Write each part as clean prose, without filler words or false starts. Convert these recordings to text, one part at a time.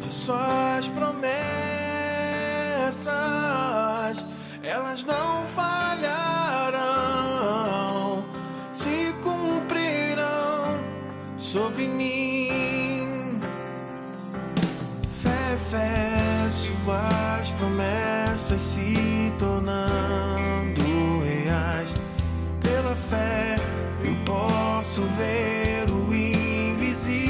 de suas promessas, elas não falharão, se cumprirão sobre mim. Fé, suas promessas se tornando reais. Pela fé eu posso ver o invisível.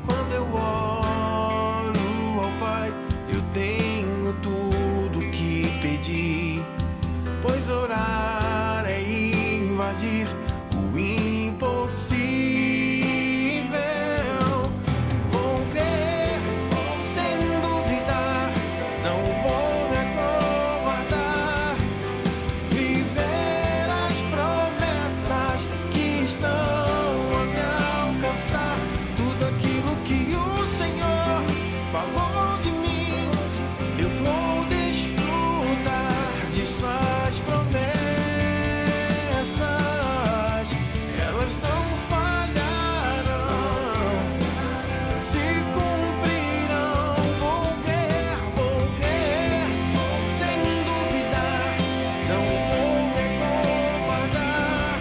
Quando eu oro ao Pai, eu tenho tudo que pedi, pois orar é invadir o impossível. Vou crer sem duvidar, não vou me acovardar, viver as promessas que estão a me alcançar. Tudo aquilo que o Senhor falou de mim, eu vou desfrutar de suas promessas, elas não falharão, se cumprirão. Vou crer sem duvidar, não vou me acovardar,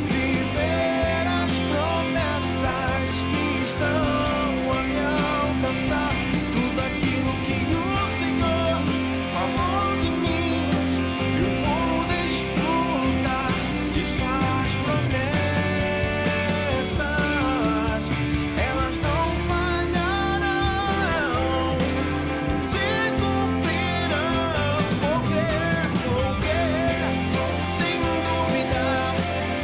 viver as promessas que estão a me alcançar. Tudo aquilo que o Senhor falou de mim, eu vou desfrutar de suas promessas, elas não falharão, se cumprirão. Vou crer sem duvidar,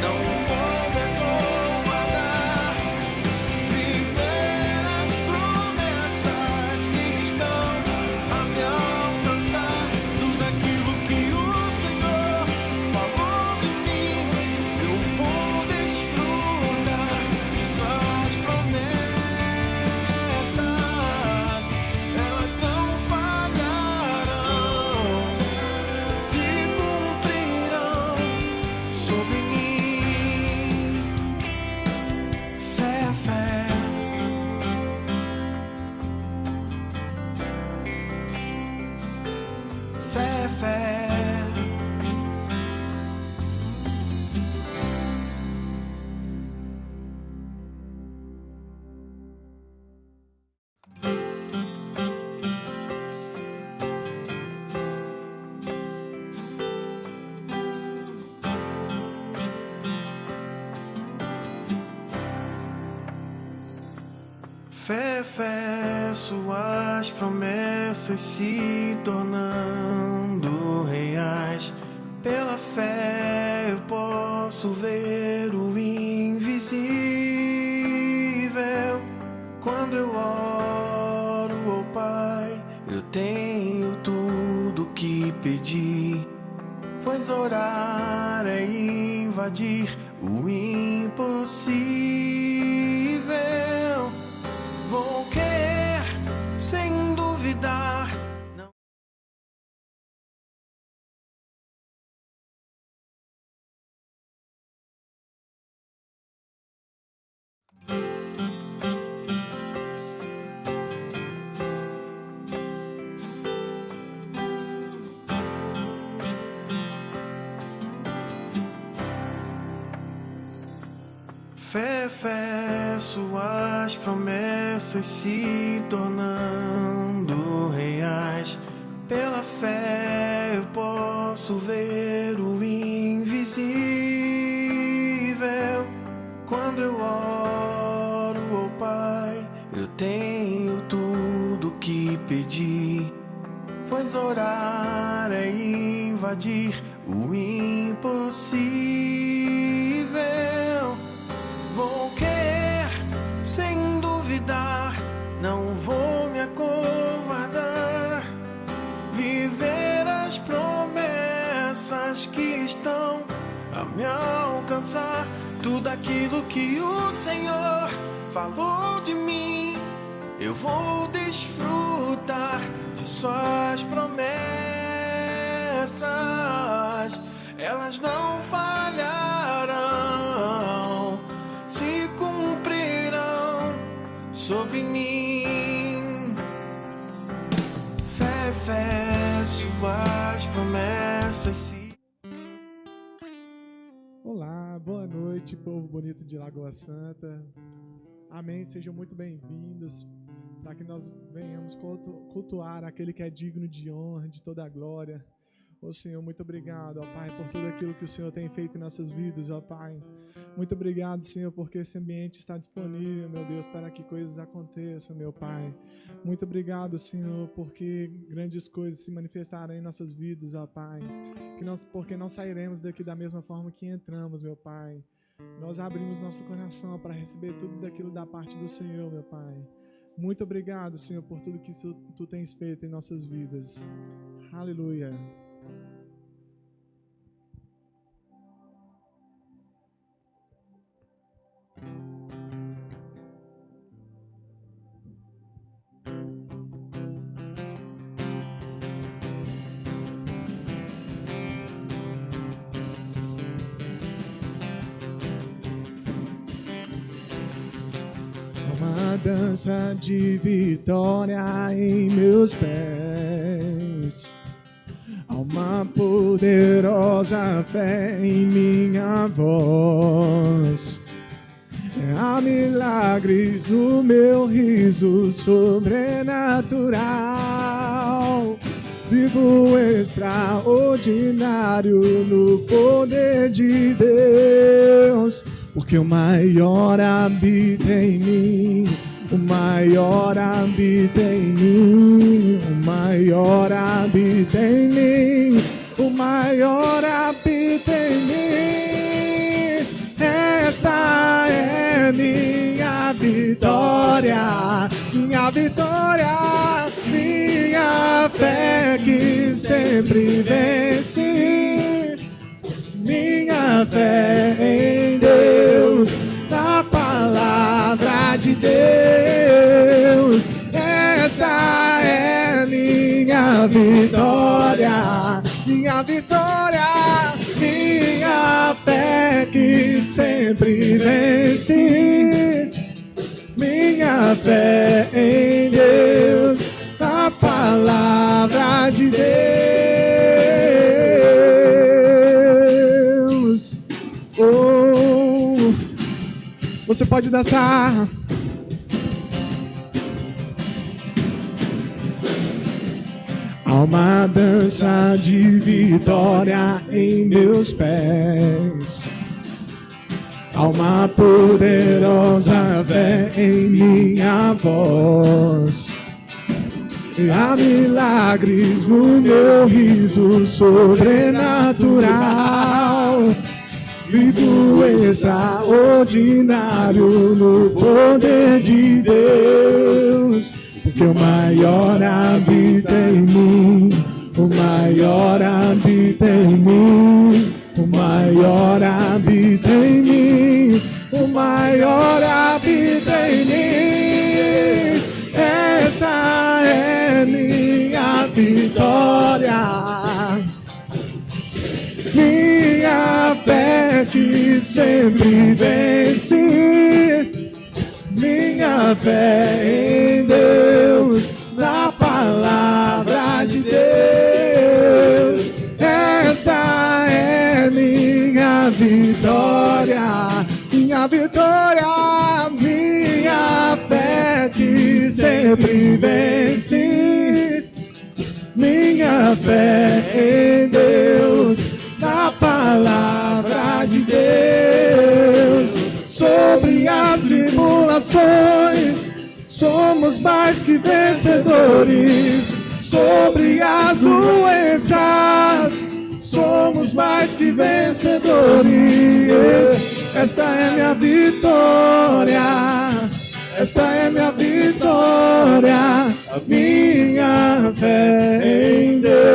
não vou me acovardar, viver as promessas que estão a me alcançar. Tudo aquilo que o Senhor falou de mim, eu vou desfrutar de suas promessas, elas não falharão, se cumprirão sobre mim. Fé, fé. Fé, suas promessas se tornando reais. Pela fé eu posso ver o invisível. Quando eu oro ao Pai, eu tenho tudo que pedi, pois orar é invadir o impossível. Vou crer sem duvidar. Não. Fé, suas promessas se tornando reais. Pela fé eu posso ver o invisível. Quando eu oro ao Pai, eu tenho tudo que pedi, pois orar é invadir o impossível. Vou crer sem duvidar, não vou me acovardar, viver as promessas que estão a me alcançar. Tudo aquilo que o Senhor falou de mim, eu vou desfrutar de suas promessas, elas não falharão, se cumprirão sobre mim. Fé, suas promessas. Olá, boa noite, povo bonito de Lagoa Santa. Amém, sejam muito bem-vindos para que nós venhamos cultuar aquele que é digno de honra, de toda a glória. Ô Senhor, muito obrigado, ó Pai, por tudo aquilo que o Senhor tem feito em nossas vidas, ó Pai. Muito obrigado, Senhor, porque esse ambiente está disponível, meu Deus, para que coisas aconteçam, meu Pai. Muito obrigado, Senhor, porque grandes coisas se manifestarão em nossas vidas, ó Pai. Porque não sairemos daqui da mesma forma que entramos, meu Pai. Nós abrimos nosso coração para receber tudo daquilo da parte do Senhor, meu Pai. Muito obrigado, Senhor, por tudo que Tu tens feito em nossas vidas. Aleluia. Uma dança de vitória em meus pés, há uma poderosa fé em minha voz. Há milagres no meu riso sobrenatural. Vivo extraordinário no poder de Deus. Porque o maior habita em mim, o maior habita em mim, o maior habita em mim, o maior habita em mim. Esta é minha vitória, minha vitória, minha fé que sempre vence. Minha fé em Deus, na palavra de Deus. Esta é minha vitória, minha vitória, minha fé que sempre vence. Minha fé em Deus, na palavra de Deus. Oh, você pode dançar. Há uma dança de vitória em meus pés. Há uma poderosa fé em minha voz. E há milagres no meu riso sobrenatural. Vivo extraordinário no poder de Deus. Porque o maior habita em mim, o maior habita em mim, o maior habita em mim, o maior habita em mim. Essa é minha vitória, minha fé que sempre vence. Minha fé em Deus, na palavra de Deus. Esta é minha vitória, minha vitória, minha fé que sempre vence. Minha fé em Deus, na palavra de Deus. Sobre as tribulações, somos mais que vencedores. Sobre as doenças, somos mais que vencedores. Esta é minha vitória, esta é minha vitória, a minha fé em Deus.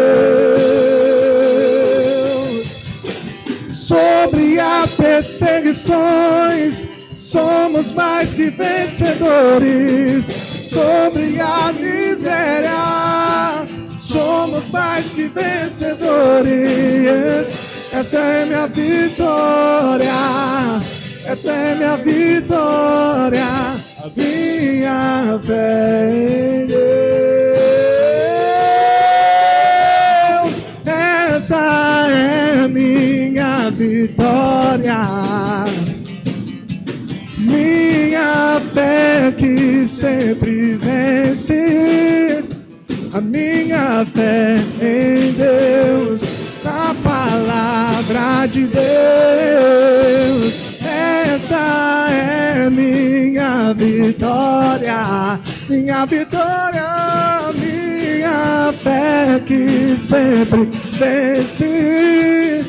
Sobre as perseguições, somos mais que vencedores. Sobre a miséria, somos mais que vencedores. Essa é minha vitória, essa é minha vitória, a minha minha fé em Deus. Essa é minha vitória. Minha fé que sempre vence. A minha fé em Deus, na palavra de Deus. Essa é minha vitória, minha vitória, minha fé que sempre vence.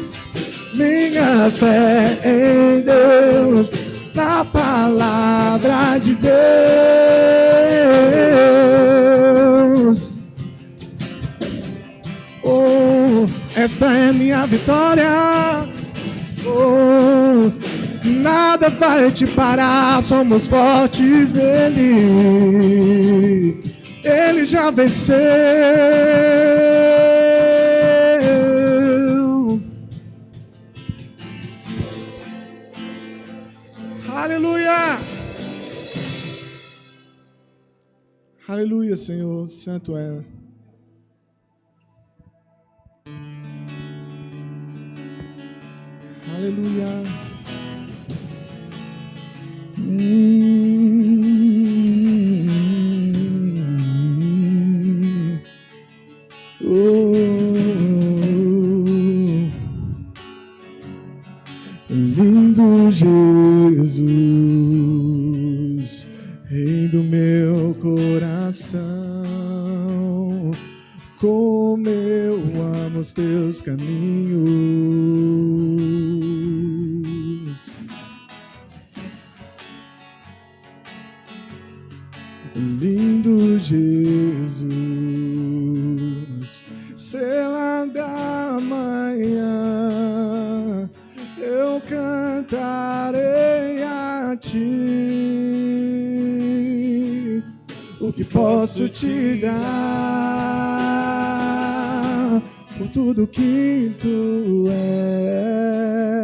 Minha fé em Deus, na palavra de Deus. Oh, esta é minha vitória. Oh, nada vai te parar, somos fortes nele. Ele já venceu. Aleluia! Aleluia, Senhor, santo é. Aleluia. Lindo Jesus, Rei do meu coração, como eu amo os teus caminhos. Lindo Jesus, estrela da manhã, eu cantarei a ti. O que posso te dar por tudo que tu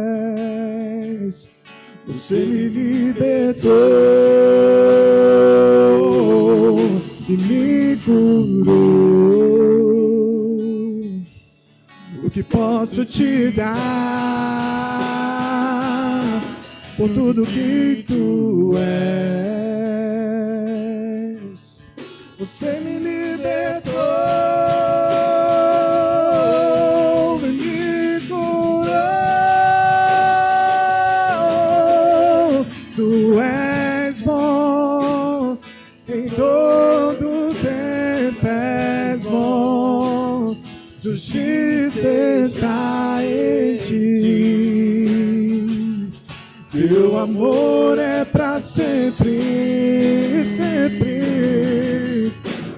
és? Você me libertou e me curou. O que posso te dar por tudo que tu és? Você me libertou e me curou. Tu és bom, em todo tempo és bom. Justiça está em ti. Teu amor é pra sempre, sempre.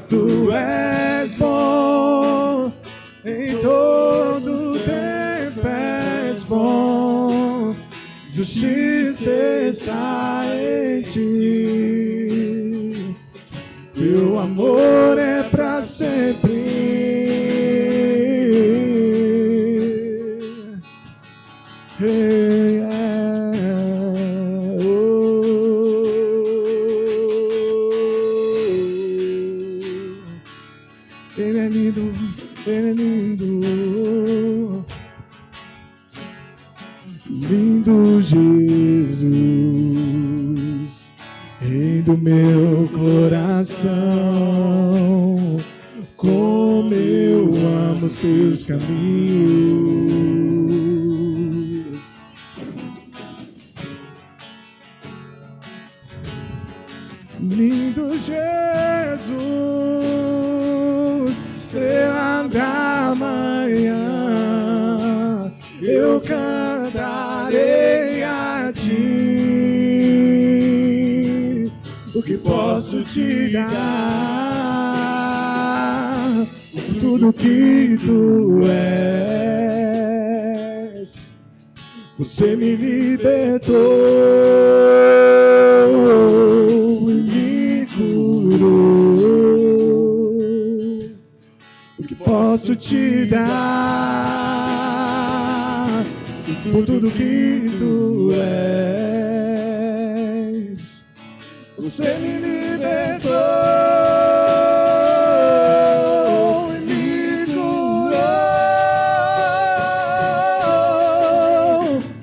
Tu és bom, em todo tempo és bom. Justiça está em ti. Teu amor é pra sempre. Hey, Ele é lindo, Ele é lindo. Lindo Jesus, Rei do meu coração, como eu amo os teus caminhos. Lindo Jesus, estrela da manhã, eu cantarei a ti. O que posso te dar por tudo que tu és? Você me libertou e me curou. O que posso te dar por tudo que tu és? Você me libertou e me curou.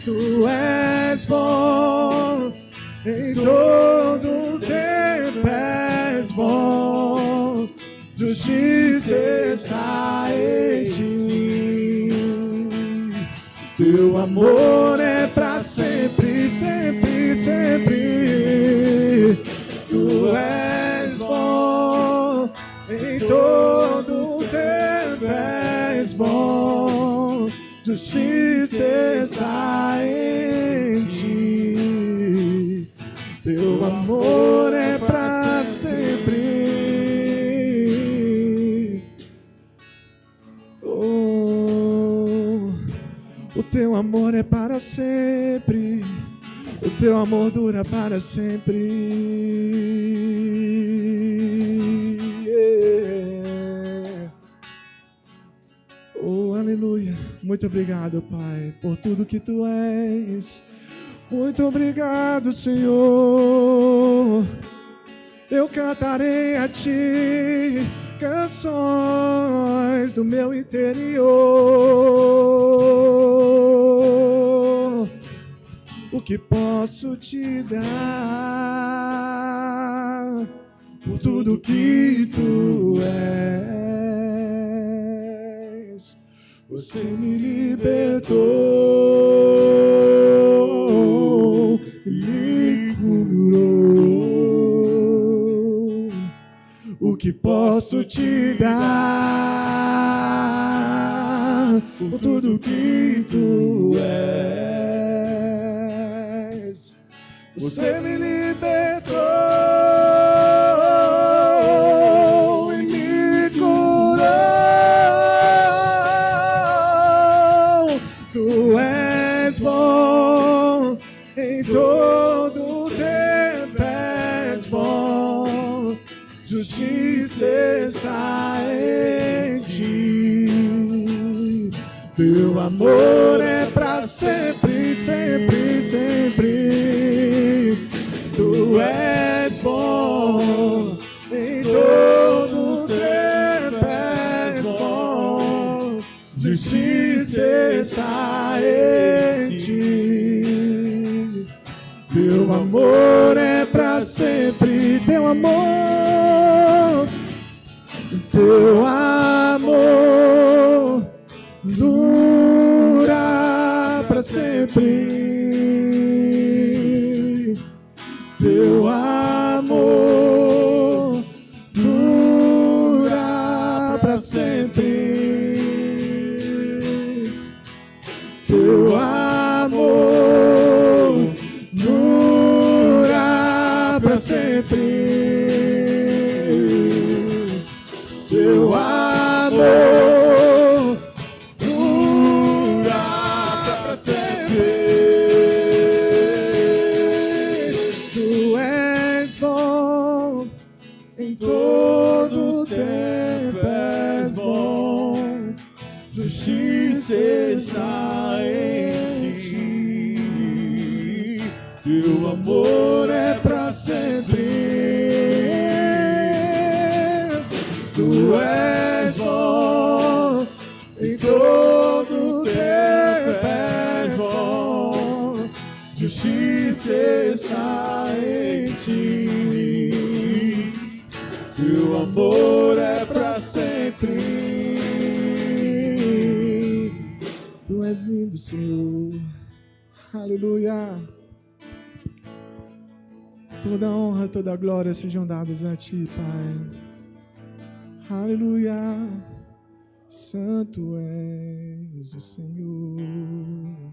Tu és bom, em todo tempo és bom. Justiça está em ti. Teu amor é pra sempre, sempre, sempre. Tu és bom, em todo tempo és bom. Justiça está em ti. Teu amor é pra sempre. Oh, o teu amor é para sempre. O teu amor dura para sempre. Yeah. Oh, aleluia. Muito obrigado, Pai, por tudo que Tu és. Muito obrigado, Senhor. Eu cantarei a Ti canções do meu interior. O que posso te dar por tudo que Tu és? Você me libertou e me curou. O que posso te dar por tudo que Tu és? Você me libertou e me curou. Tu és bom, em todo tempo és bom. Justiça está em ti. Teu amor é pra sempre, sempre, sempre. Tu és bom, em todo tempo és bom. Justiça está em ti. Teu amor é pra sempre. Teu amor dura pra sempre. Teu amor dura pra sempre. Teu amor dura pra sempre. Teu amor dura pra sempre. Tu és bom, em todo tempo és bom. Justiça está em ti. Teu amor é pra sempre. Tu és bom, em todo tempo és bom. Justiça está em ti. Teu amor é pra sempre. Tu és lindo, Senhor. Aleluia. Toda honra, toda glória sejam dadas a Ti, Pai. Aleluia. Santo és o Senhor.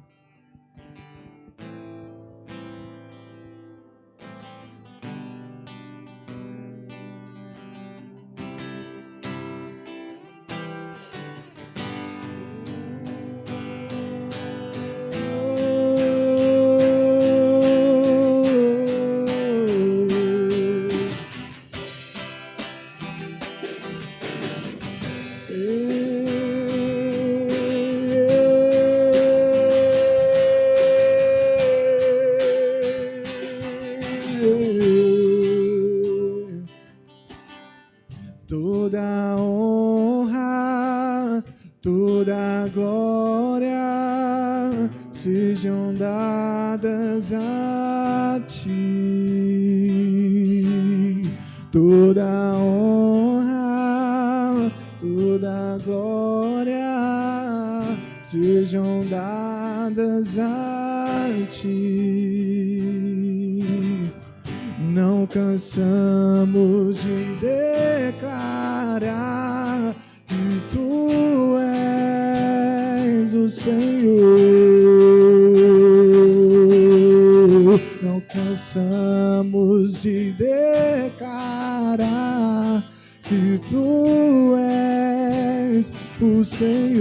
toda honra, toda glória sejam dadas a ti. Toda honra, toda glória sejam dadas a ti. Não cansamos de declarar que tu és o Senhor. Não cansamos de declarar que tu és o Senhor.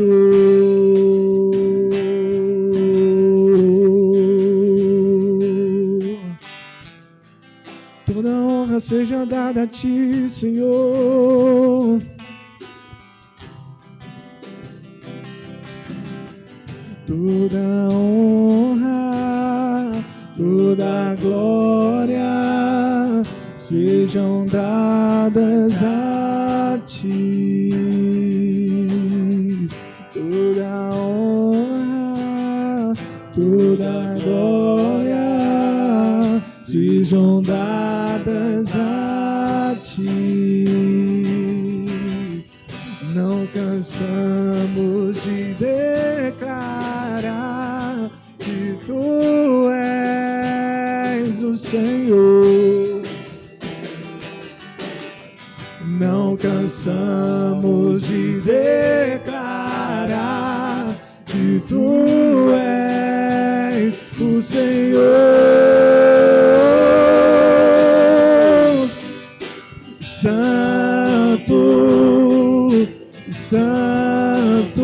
Toda honra seja dada a ti, Senhor. Toda honra, toda glória sejam dadas a ti. Toda honra, toda glória sejam dadas a ti. Não cansamos de declarar que tu és o Senhor. Não cansamos de declarar que tu és o Senhor. Santo, Santo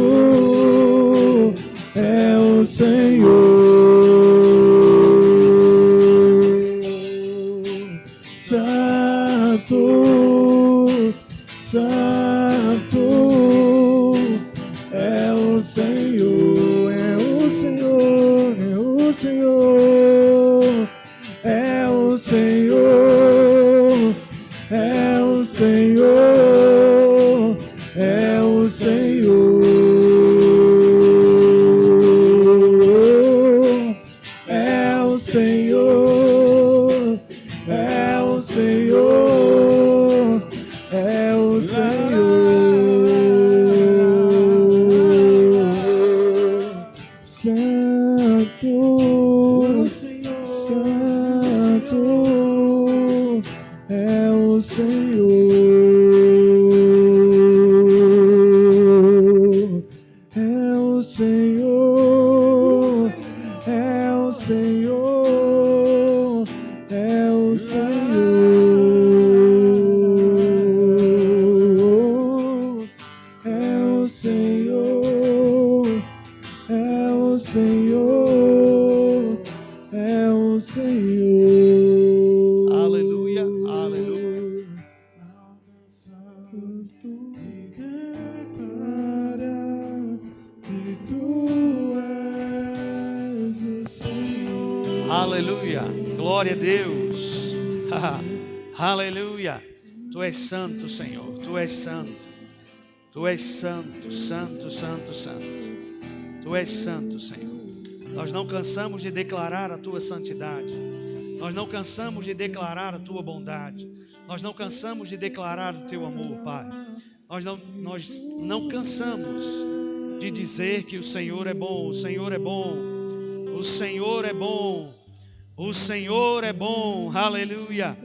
é o Senhor. Santo, Santo é o Senhor, é o Senhor, é o Senhor, é o Senhor, é o Senhor, é o Senhor, é o Senhor, é o Senhor, é o Senhor. Santo, Santo é o Senhor, é o Senhor, é o Senhor, é o Senhor, é o Senhor, é o Senhor, é o Senhor. Aleluia, aleluia. Aleluia, glória a Deus. Aleluia. Tu és santo, Senhor. Tu és santo. Tu és santo, santo, santo, santo. Tu és santo, Senhor. Nós não cansamos de declarar a tua santidade. Nós não cansamos de declarar a tua bondade. Nós não cansamos de declarar o teu amor, Pai. Nós não cansamos de dizer que o Senhor é bom, o Senhor é bom, o Senhor é bom, o Senhor é bom, aleluia.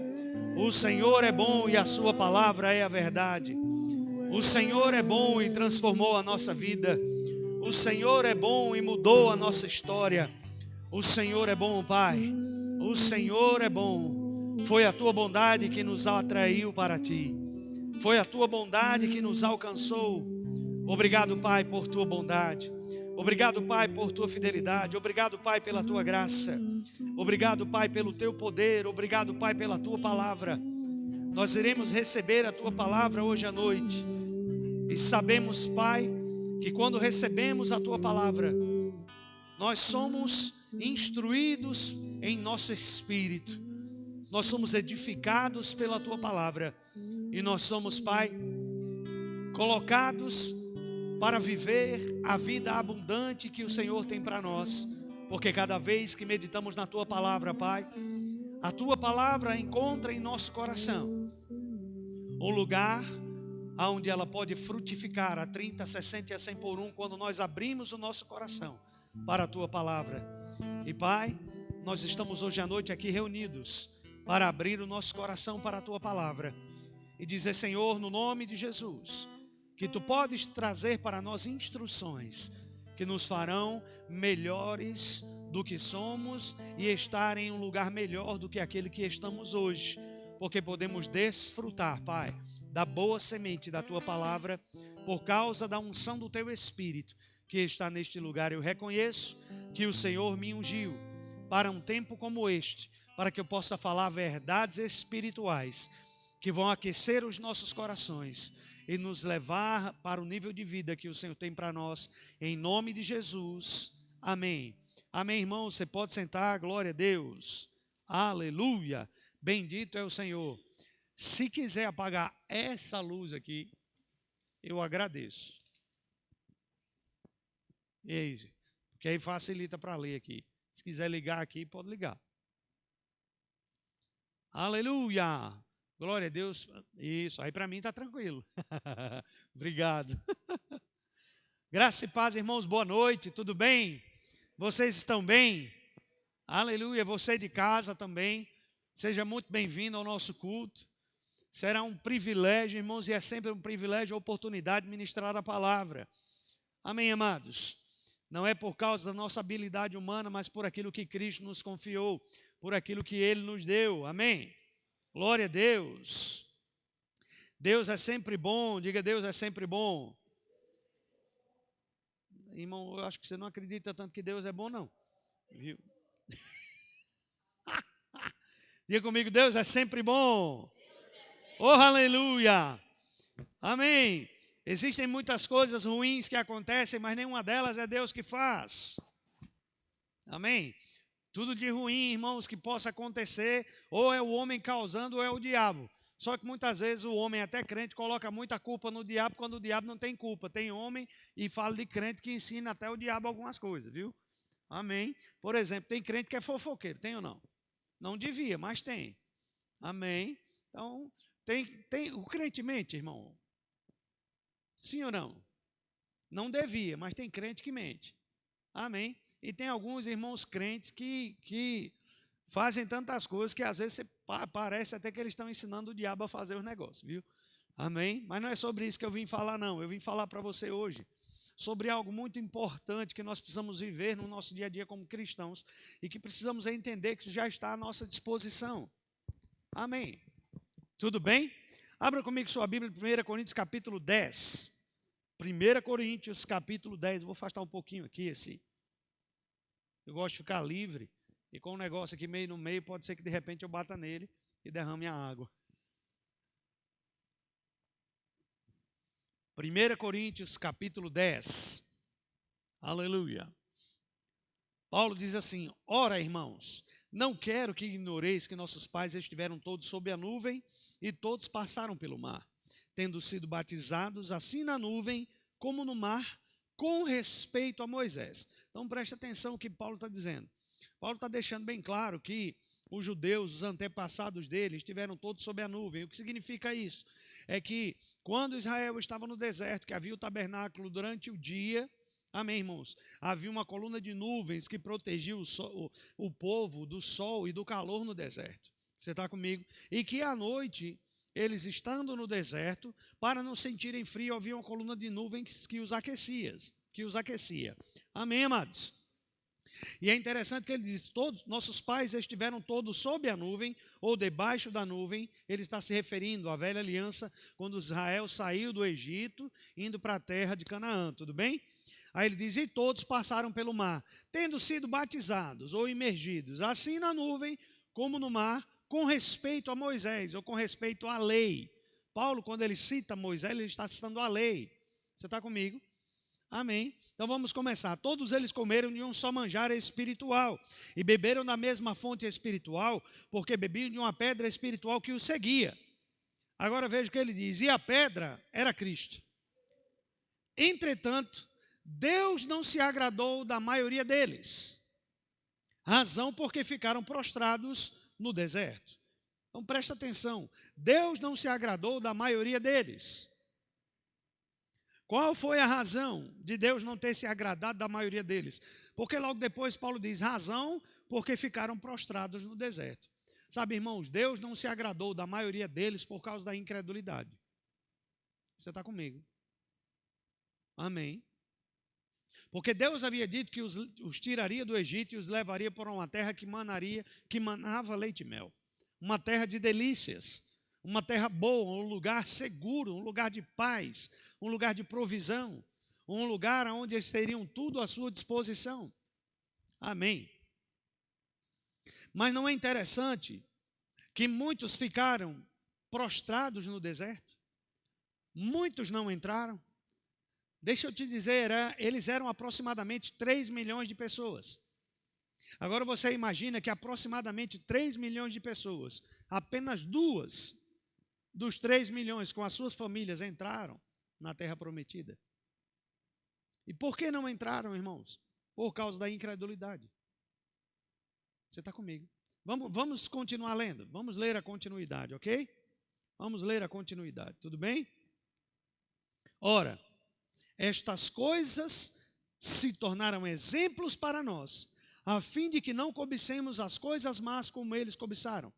O Senhor é bom e a sua palavra é a verdade. O Senhor é bom e transformou a nossa vida. O Senhor é bom e mudou a nossa história. O Senhor é bom, Pai. O Senhor é bom. Foi a tua bondade que nos atraiu para ti. Foi a tua bondade que nos alcançou. Obrigado, Pai, por tua bondade. Obrigado, Pai, por tua fidelidade. Obrigado, Pai, pela tua graça. Obrigado, Pai, pelo teu poder. Obrigado, Pai, pela tua palavra. Nós iremos receber a tua palavra hoje à noite. E sabemos, Pai, que quando recebemos a tua palavra, nós somos instruídos em nosso espírito. Nós somos edificados pela tua palavra. E nós somos, Pai, colocados para viver a vida abundante que o Senhor tem para nós. Porque cada vez que meditamos na Tua palavra, Pai, a Tua palavra encontra em nosso coração um lugar onde ela pode frutificar a 30, 60 e a 100 por 1, quando nós abrimos o nosso coração para a Tua palavra. E Pai, nós estamos hoje à noite aqui reunidos para abrir o nosso coração para a Tua palavra e dizer: Senhor, no nome de Jesus, que Tu podes trazer para nós instruções que nos farão melhores do que somos e estar em um lugar melhor do que aquele que estamos hoje, porque podemos desfrutar, Pai, da boa semente da Tua palavra por causa da unção do Teu Espírito que está neste lugar. Eu reconheço que o Senhor me ungiu para um tempo como este, para que eu possa falar verdades espirituais que vão aquecer os nossos corações e nos levar para o nível de vida que o Senhor tem para nós, em nome de Jesus, amém. Amém, irmão, você pode sentar, glória a Deus, aleluia, bendito é o Senhor. Se quiser apagar essa luz aqui, eu agradeço. E aí, porque aí facilita para ler aqui. Se quiser ligar aqui, pode ligar. Aleluia! Glória a Deus. Isso, aí para mim está tranquilo. Obrigado. Graça e paz, irmãos, boa noite, tudo bem? Vocês estão bem? Aleluia, você de casa também. Seja muito bem-vindo ao nosso culto. Será um privilégio, irmãos, e é sempre um privilégio a oportunidade de ministrar a palavra. Amém, amados? Não é por causa da nossa habilidade humana, mas por aquilo que Cristo nos confiou, por aquilo que Ele nos deu. Amém? Glória a Deus. Deus é sempre bom. Diga: Deus é sempre bom. Irmão, eu acho que você não acredita tanto que Deus é bom, não. Viu? Diga comigo: Deus é sempre bom. Oh, aleluia. Amém. Existem muitas coisas ruins que acontecem, mas nenhuma delas é Deus que faz. Amém. Tudo de ruim, irmãos, que possa acontecer, ou é o homem causando, ou é o diabo. Só que muitas vezes o homem, até crente, coloca muita culpa no diabo, quando o diabo não tem culpa. Tem homem, e fala de crente, que ensina até o diabo algumas coisas, viu? Amém? Por exemplo, tem crente que é fofoqueiro, tem ou não? Não devia, mas tem. Amém? Então, o crente mente, irmão? Sim ou não? Não devia, mas tem crente que mente. Amém? E tem alguns irmãos crentes que fazem tantas coisas que às vezes parece até que eles estão ensinando o diabo a fazer os negócios, viu? Amém? Mas não é sobre isso que eu vim falar, não. Eu vim falar para você hoje sobre algo muito importante que nós precisamos viver no nosso dia a dia como cristãos e que precisamos entender que isso já está à nossa disposição. Amém? Tudo bem? Abra comigo sua Bíblia em 1 Coríntios capítulo 10. 1 Coríntios capítulo 10. Eu vou afastar um pouquinho aqui esse... Eu gosto de ficar livre, e com um negócio aqui meio no meio, pode ser que de repente eu bata nele e derrame a água. 1 Coríntios capítulo 10. Aleluia. Paulo diz assim: ora, irmãos, não quero que ignoreis que nossos pais estiveram todos sob a nuvem e todos passaram pelo mar, tendo sido batizados assim na nuvem como no mar, com respeito a Moisés. Então preste atenção no que Paulo está dizendo. Paulo está deixando bem claro que os judeus, os antepassados deles, estiveram todos sob a nuvem. O que significa isso? É que quando Israel estava no deserto, que havia o tabernáculo durante o dia, amém, irmãos? Havia uma coluna de nuvens que protegia o povo do sol e do calor no deserto. Você está comigo? E que à noite, eles estando no deserto, para não sentirem frio, havia uma coluna de nuvens que os aquecia. Amém, amados? E é interessante que ele diz: todos, nossos pais estiveram todos sob a nuvem, ou debaixo da nuvem. Ele está se referindo à velha aliança, quando Israel saiu do Egito, indo para a terra de Canaã, tudo bem? Aí ele diz: e todos passaram pelo mar, tendo sido batizados ou imergidos, assim na nuvem como no mar, com respeito a Moisés, ou com respeito à lei. Paulo, quando ele cita Moisés, ele está citando a lei. Você está comigo? Amém. Então vamos começar. Todos eles comeram de um só manjar espiritual e beberam da mesma fonte espiritual, porque bebiam de uma pedra espiritual que os seguia. Agora veja o que ele diz: e a pedra era Cristo. Entretanto, Deus não se agradou da maioria deles, razão porque ficaram prostrados no deserto. Então presta atenção, Deus não se agradou da maioria deles. Qual foi a razão de Deus não ter se agradado da maioria deles? Porque logo depois Paulo diz, razão porque ficaram prostrados no deserto. Sabe, irmãos, Deus não se agradou da maioria deles por causa da incredulidade. Você está comigo? Amém. Porque Deus havia dito que os tiraria do Egito e os levaria para uma terra que manava leite e mel. Uma terra de delícias, uma terra boa, um lugar seguro, um lugar de paz, um lugar de provisão, um lugar onde eles teriam tudo à sua disposição. Amém. Mas não é interessante que muitos ficaram prostrados no deserto? Muitos não entraram? Deixa eu te dizer, eles eram aproximadamente 3 milhões de pessoas. Agora você imagina que aproximadamente 3 milhões de pessoas, apenas 2 dos 3 milhões com as suas famílias entraram na terra prometida. E por que não entraram, irmãos? Por causa da incredulidade. Você está comigo? Vamos continuar lendo. Vamos ler a continuidade, ok? Vamos ler a continuidade, tudo bem? Ora, estas coisas se tornaram exemplos para nós, a fim de que não cobicemos as coisas más como eles cobiçaram.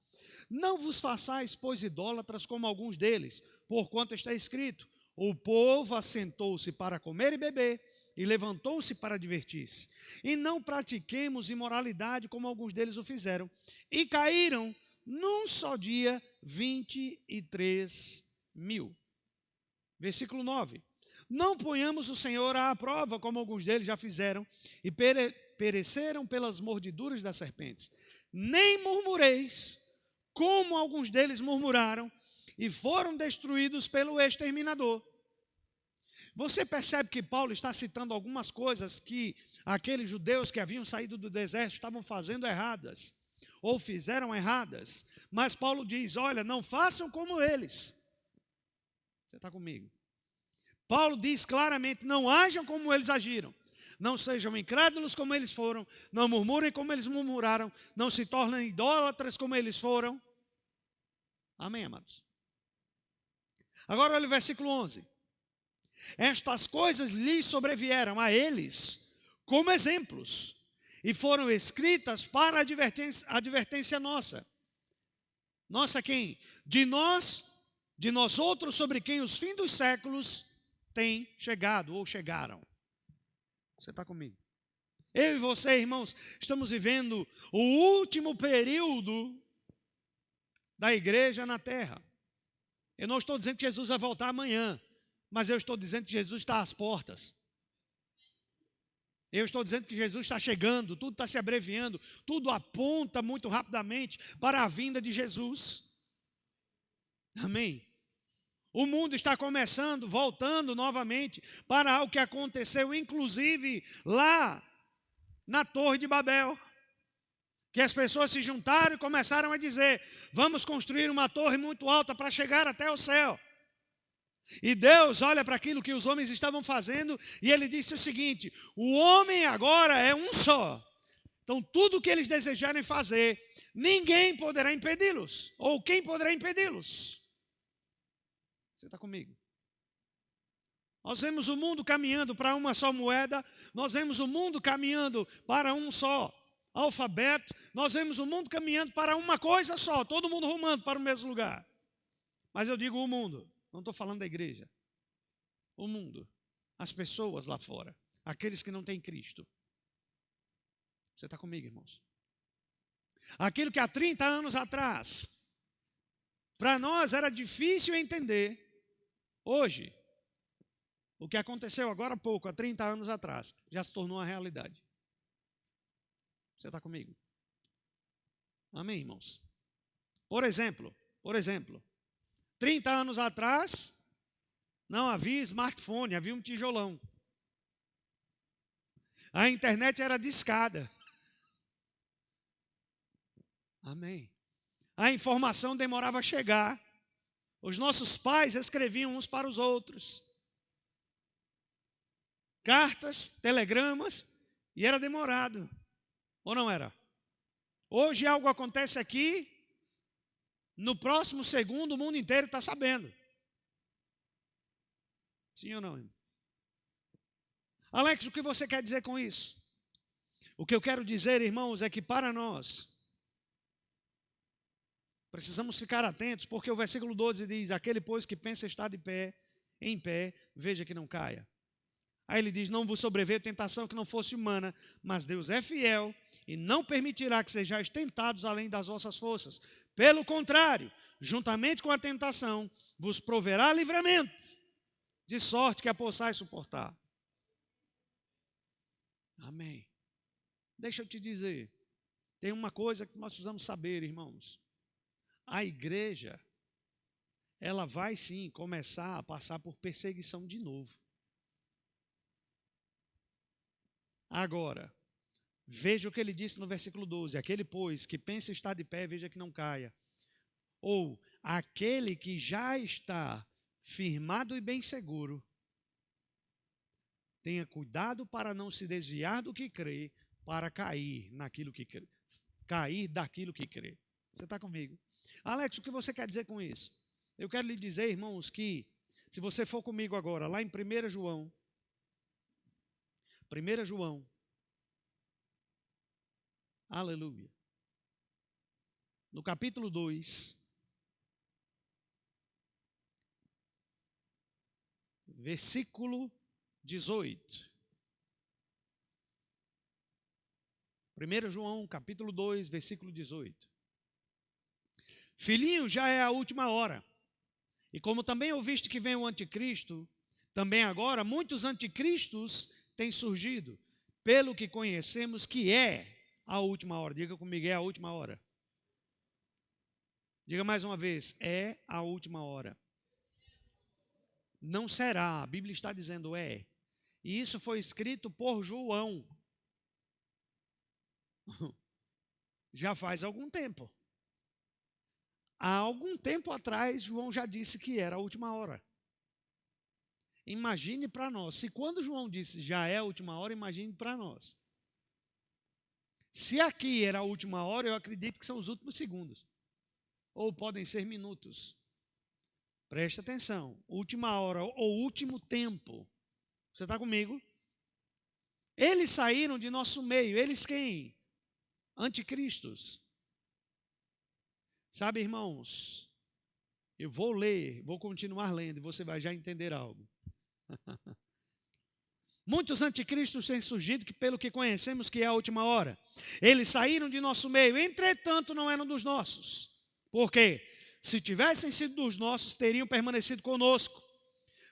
Não vos façais, pois, idólatras como alguns deles, porquanto está escrito, o povo assentou-se para comer e beber, e levantou-se para divertir-se. E não pratiquemos imoralidade como alguns deles o fizeram, e caíram num só dia 23 mil. Versículo 9. Não ponhamos o Senhor à prova, como alguns deles já fizeram, e pereceram pelas mordiduras das serpentes. Nem murmureis, como alguns deles murmuraram, e foram destruídos pelo exterminador. Você percebe que Paulo está citando algumas coisas que aqueles judeus que haviam saído do deserto estavam fazendo erradas, ou fizeram erradas. Mas Paulo diz, olha, não façam como eles. Você está comigo? Paulo diz claramente, não ajam como eles agiram. Não sejam incrédulos como eles foram. Não murmurem como eles murmuraram. Não se tornem idólatras como eles foram. Amém, amados? Agora olha o versículo 11. Estas coisas lhes sobrevieram a eles como exemplos e foram escritas para advertência nossa. Nossa quem? De nós outros sobre quem os fins dos séculos têm chegado ou chegaram. Você está comigo? Eu e você, irmãos, estamos vivendo o último período da igreja na terra. Eu não estou dizendo que Jesus vai voltar amanhã, mas eu estou dizendo que Jesus está às portas. Eu estou dizendo que Jesus está chegando, tudo está se abreviando, tudo aponta muito rapidamente para a vinda de Jesus. Amém? O mundo está começando, voltando novamente para algo que aconteceu, inclusive lá na Torre de Babel. Que as pessoas se juntaram e começaram a dizer, vamos construir uma torre muito alta para chegar até o céu. E Deus olha para aquilo que os homens estavam fazendo e Ele disse o seguinte, o homem agora é um só. Então tudo que eles desejarem fazer, ninguém poderá impedi-los. Ou quem poderá impedi-los? Você está comigo? Nós vemos o mundo caminhando para uma só moeda, nós vemos o mundo caminhando para um só alfabeto, nós vemos o mundo caminhando para uma coisa só, todo mundo rumando para o mesmo lugar. Mas eu digo o mundo, não estou falando da igreja. O mundo, as pessoas lá fora, aqueles que não têm Cristo. Você está comigo, irmãos? Aquilo que há 30 anos atrás, para nós era difícil entender, hoje, o que aconteceu agora há pouco, há 30 anos atrás, já se tornou uma realidade. Você está comigo? Amém, irmãos? Por exemplo, 30 anos atrás, não havia smartphone, havia um tijolão. A internet era discada. Amém. A informação demorava a chegar. Os nossos pais escreviam uns para os outros. cartas, telegramas, e era demorado. Ou não era? Hoje algo acontece aqui, no próximo segundo o mundo inteiro está sabendo. Sim ou não, irmão? Alex, o que você quer dizer com isso? O que eu quero dizer, irmãos, é que para nós precisamos ficar atentos, porque o versículo 12 diz: aquele, pois, que pensa estar de pé, em pé, veja que não caia. Aí ele diz: não vos sobreveio tentação que não fosse humana, mas Deus é fiel e não permitirá que sejais tentados além das vossas forças. Pelo contrário, juntamente com a tentação, vos proverá livramento, de sorte que a possais suportar. Amém. Deixa eu te dizer, tem uma coisa que nós precisamos saber, irmãos. A igreja, ela vai sim começar a passar por perseguição de novo. Agora, veja o que ele disse no versículo 12: aquele, pois, que pensa estar de pé, veja que não caia. Ou, aquele que já está firmado e bem seguro, tenha cuidado para não se desviar do que crê, para cair naquilo que crê, cair daquilo que crê. Você está comigo? Alex, o que você quer dizer com isso? Eu quero lhe dizer, irmãos, que se você for comigo agora, lá em 1 João, aleluia, no capítulo 2, versículo 18. 1 João, capítulo 2, versículo 18. Filhinho, já é a última hora. E como também ouviste que vem o anticristo, também agora muitos anticristos têm surgido, pelo que conhecemos que é a última hora. Diga comigo, é a última hora. Diga mais uma vez, é a última hora. Não será, a Bíblia está dizendo é. E isso foi escrito por João. Já faz algum tempo. Há algum tempo atrás, João já disse que era a última hora. Imagine para nós. Se quando João disse já é a última hora, imagine para nós. Se aqui era a última hora, eu acredito que são os últimos segundos. Ou podem ser minutos. Preste atenção. Última hora ou último tempo. Você está comigo? Eles saíram de nosso meio. Eles quem? Anticristos. Sabe, irmãos, eu vou ler, vou continuar lendo e você vai já entender algo. Muitos anticristos têm surgido, que pelo que conhecemos que é a última hora. Eles saíram de nosso meio, entretanto não eram dos nossos. Por quê? Se tivessem sido dos nossos, teriam permanecido conosco.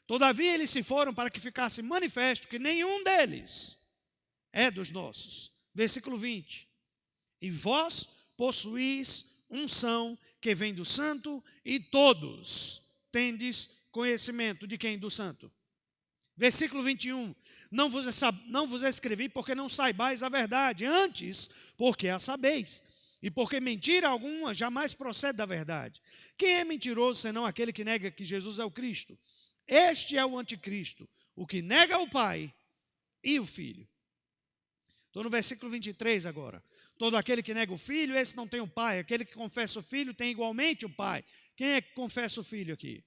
Todavia eles se foram para que ficasse manifesto que nenhum deles é dos nossos. Versículo 20. E vós possuís unção que vem do santo, e todos tendes conhecimento de quem? Do santo. Versículo 21. Não vos escrevi porque não saibais a verdade, antes porque a sabeis, e porque mentira alguma jamais procede da verdade. Quem é mentiroso senão aquele que nega que Jesus é o Cristo? Este é o anticristo, o que nega o Pai e o Filho. Estou no versículo 23 agora. Todo aquele que nega o Filho, esse não tem o Pai. Aquele que confessa o Filho tem igualmente o Pai. Quem é que confessa o Filho aqui?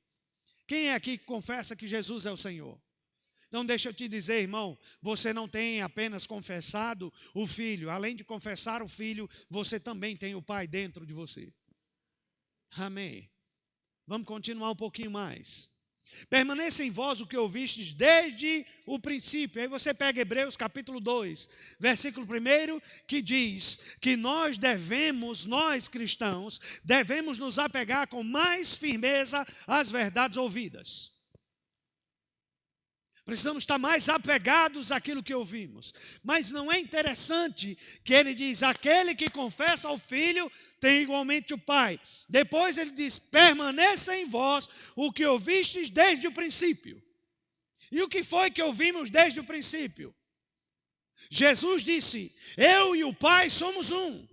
Quem é aqui que confessa que Jesus é o Senhor? Então deixa eu te dizer, irmão, você não tem apenas confessado o Filho. Além de confessar o Filho, você também tem o Pai dentro de você. Amém. Vamos continuar um pouquinho mais. Permaneça em vós o que ouvistes desde o princípio. Aí você pega Hebreus capítulo 2, versículo 1, que diz que nós cristãos, devemos nos apegar com mais firmeza às verdades ouvidas. Precisamos estar mais apegados àquilo que ouvimos. Mas não é interessante que ele diz, aquele que confessa ao Filho tem igualmente o Pai. Depois ele diz, permaneça em vós o que ouvistes desde o princípio. E o que foi que ouvimos desde o princípio? Jesus disse, eu e o Pai somos um.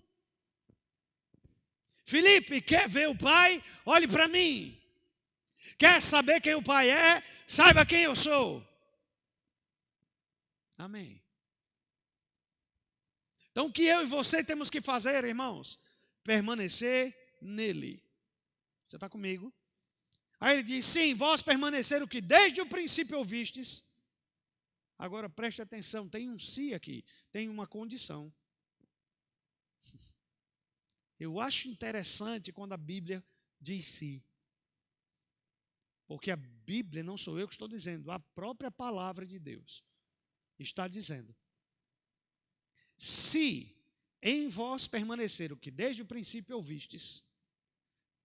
Felipe, quer ver o Pai? Olhe para mim. Quer saber quem o Pai é? Saiba quem eu sou. Amém. Então, o que eu e você temos que fazer, irmãos? Permanecer nele. Você está comigo? Aí ele diz, sim, vós permaneceram que desde o princípio ouvistes. Agora preste atenção, tem um se aqui, tem uma condição. Eu acho interessante quando a Bíblia diz se. Porque a Bíblia, não sou eu que estou dizendo, a própria palavra de Deus está dizendo. Se em vós permaneceram que desde o princípio ouvistes,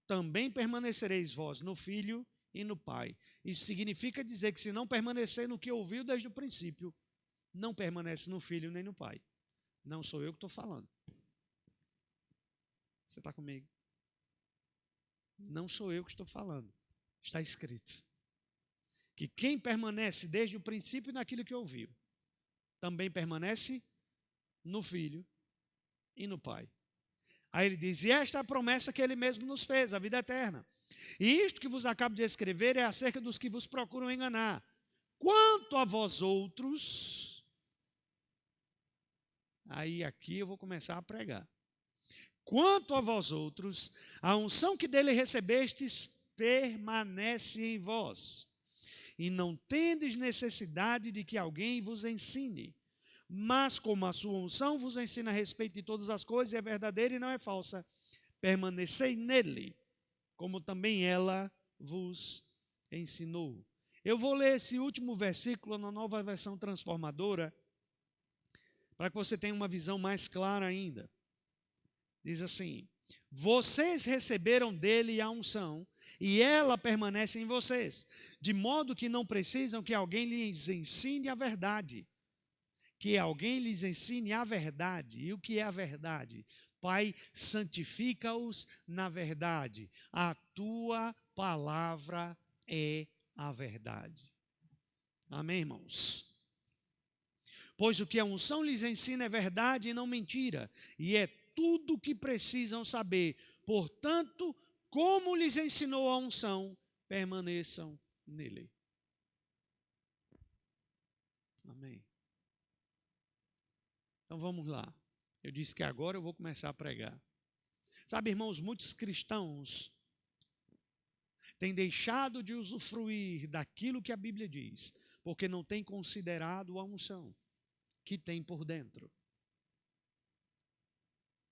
também permanecereis vós no Filho e no Pai. Isso significa dizer que se não permanecer no que ouviu desde o princípio, não permanece no Filho nem no Pai. Não sou eu que estou falando. Você está comigo? Não sou eu que estou falando. Está escrito. Que quem permanece desde o princípio naquilo que ouviu, também permanece no Filho e no Pai. Aí ele diz, e esta é a promessa que ele mesmo nos fez, a vida eterna. E isto que vos acabo de escrever é acerca dos que vos procuram enganar. Quanto a vós outros, aí aqui eu vou começar a pregar. Quanto a vós outros, a unção que dele recebestes permanece em vós, e não tendes necessidade de que alguém vos ensine. Mas como a sua unção vos ensina a respeito de todas as coisas, é verdadeira e não é falsa, permanecei nele, como também ela vos ensinou. Eu vou ler esse último versículo na Nova Versão Transformadora, para que você tenha uma visão mais clara ainda. Diz assim, vocês receberam dele a unção, e ela permanece em vocês, de modo que não precisam que alguém lhes ensine a verdade. Que alguém lhes ensine a verdade. E o que é a verdade? Pai, santifica-os na verdade. A tua palavra é a verdade. Amém, irmãos? Pois o que a unção lhes ensina é verdade e não mentira. E é tudo o que precisam saber. Portanto, como lhes ensinou a unção, permaneçam nele. Amém. Então vamos lá. Eu disse que agora eu vou começar a pregar. Sabe, irmãos, muitos cristãos têm deixado de usufruir daquilo que a Bíblia diz, porque não têm considerado a unção que tem por dentro.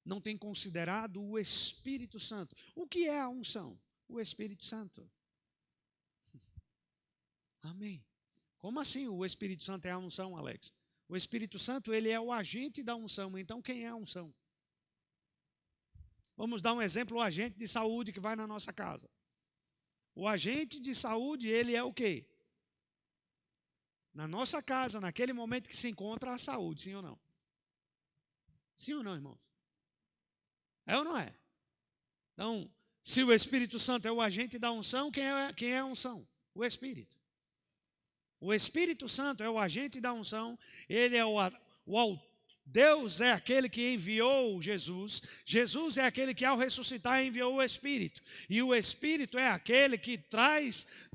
Não têm considerado o Espírito Santo. O que é a unção? O Espírito Santo. Amém. Como assim o Espírito Santo é a unção, Alex? O Espírito Santo, ele é o agente da unção. Então, quem é a unção? Vamos dar um exemplo, o agente de saúde que vai na nossa casa. O agente de saúde, ele é o quê? Na nossa casa, naquele momento que se encontra a saúde, sim ou não? Sim ou não, irmãos? É ou não é? Então, se o Espírito Santo é o agente da unção, quem é a unção? O Espírito. O Espírito Santo é o agente da unção, ele é Deus é aquele que enviou Jesus, Jesus é aquele que ao ressuscitar enviou o Espírito, e o Espírito é aquele que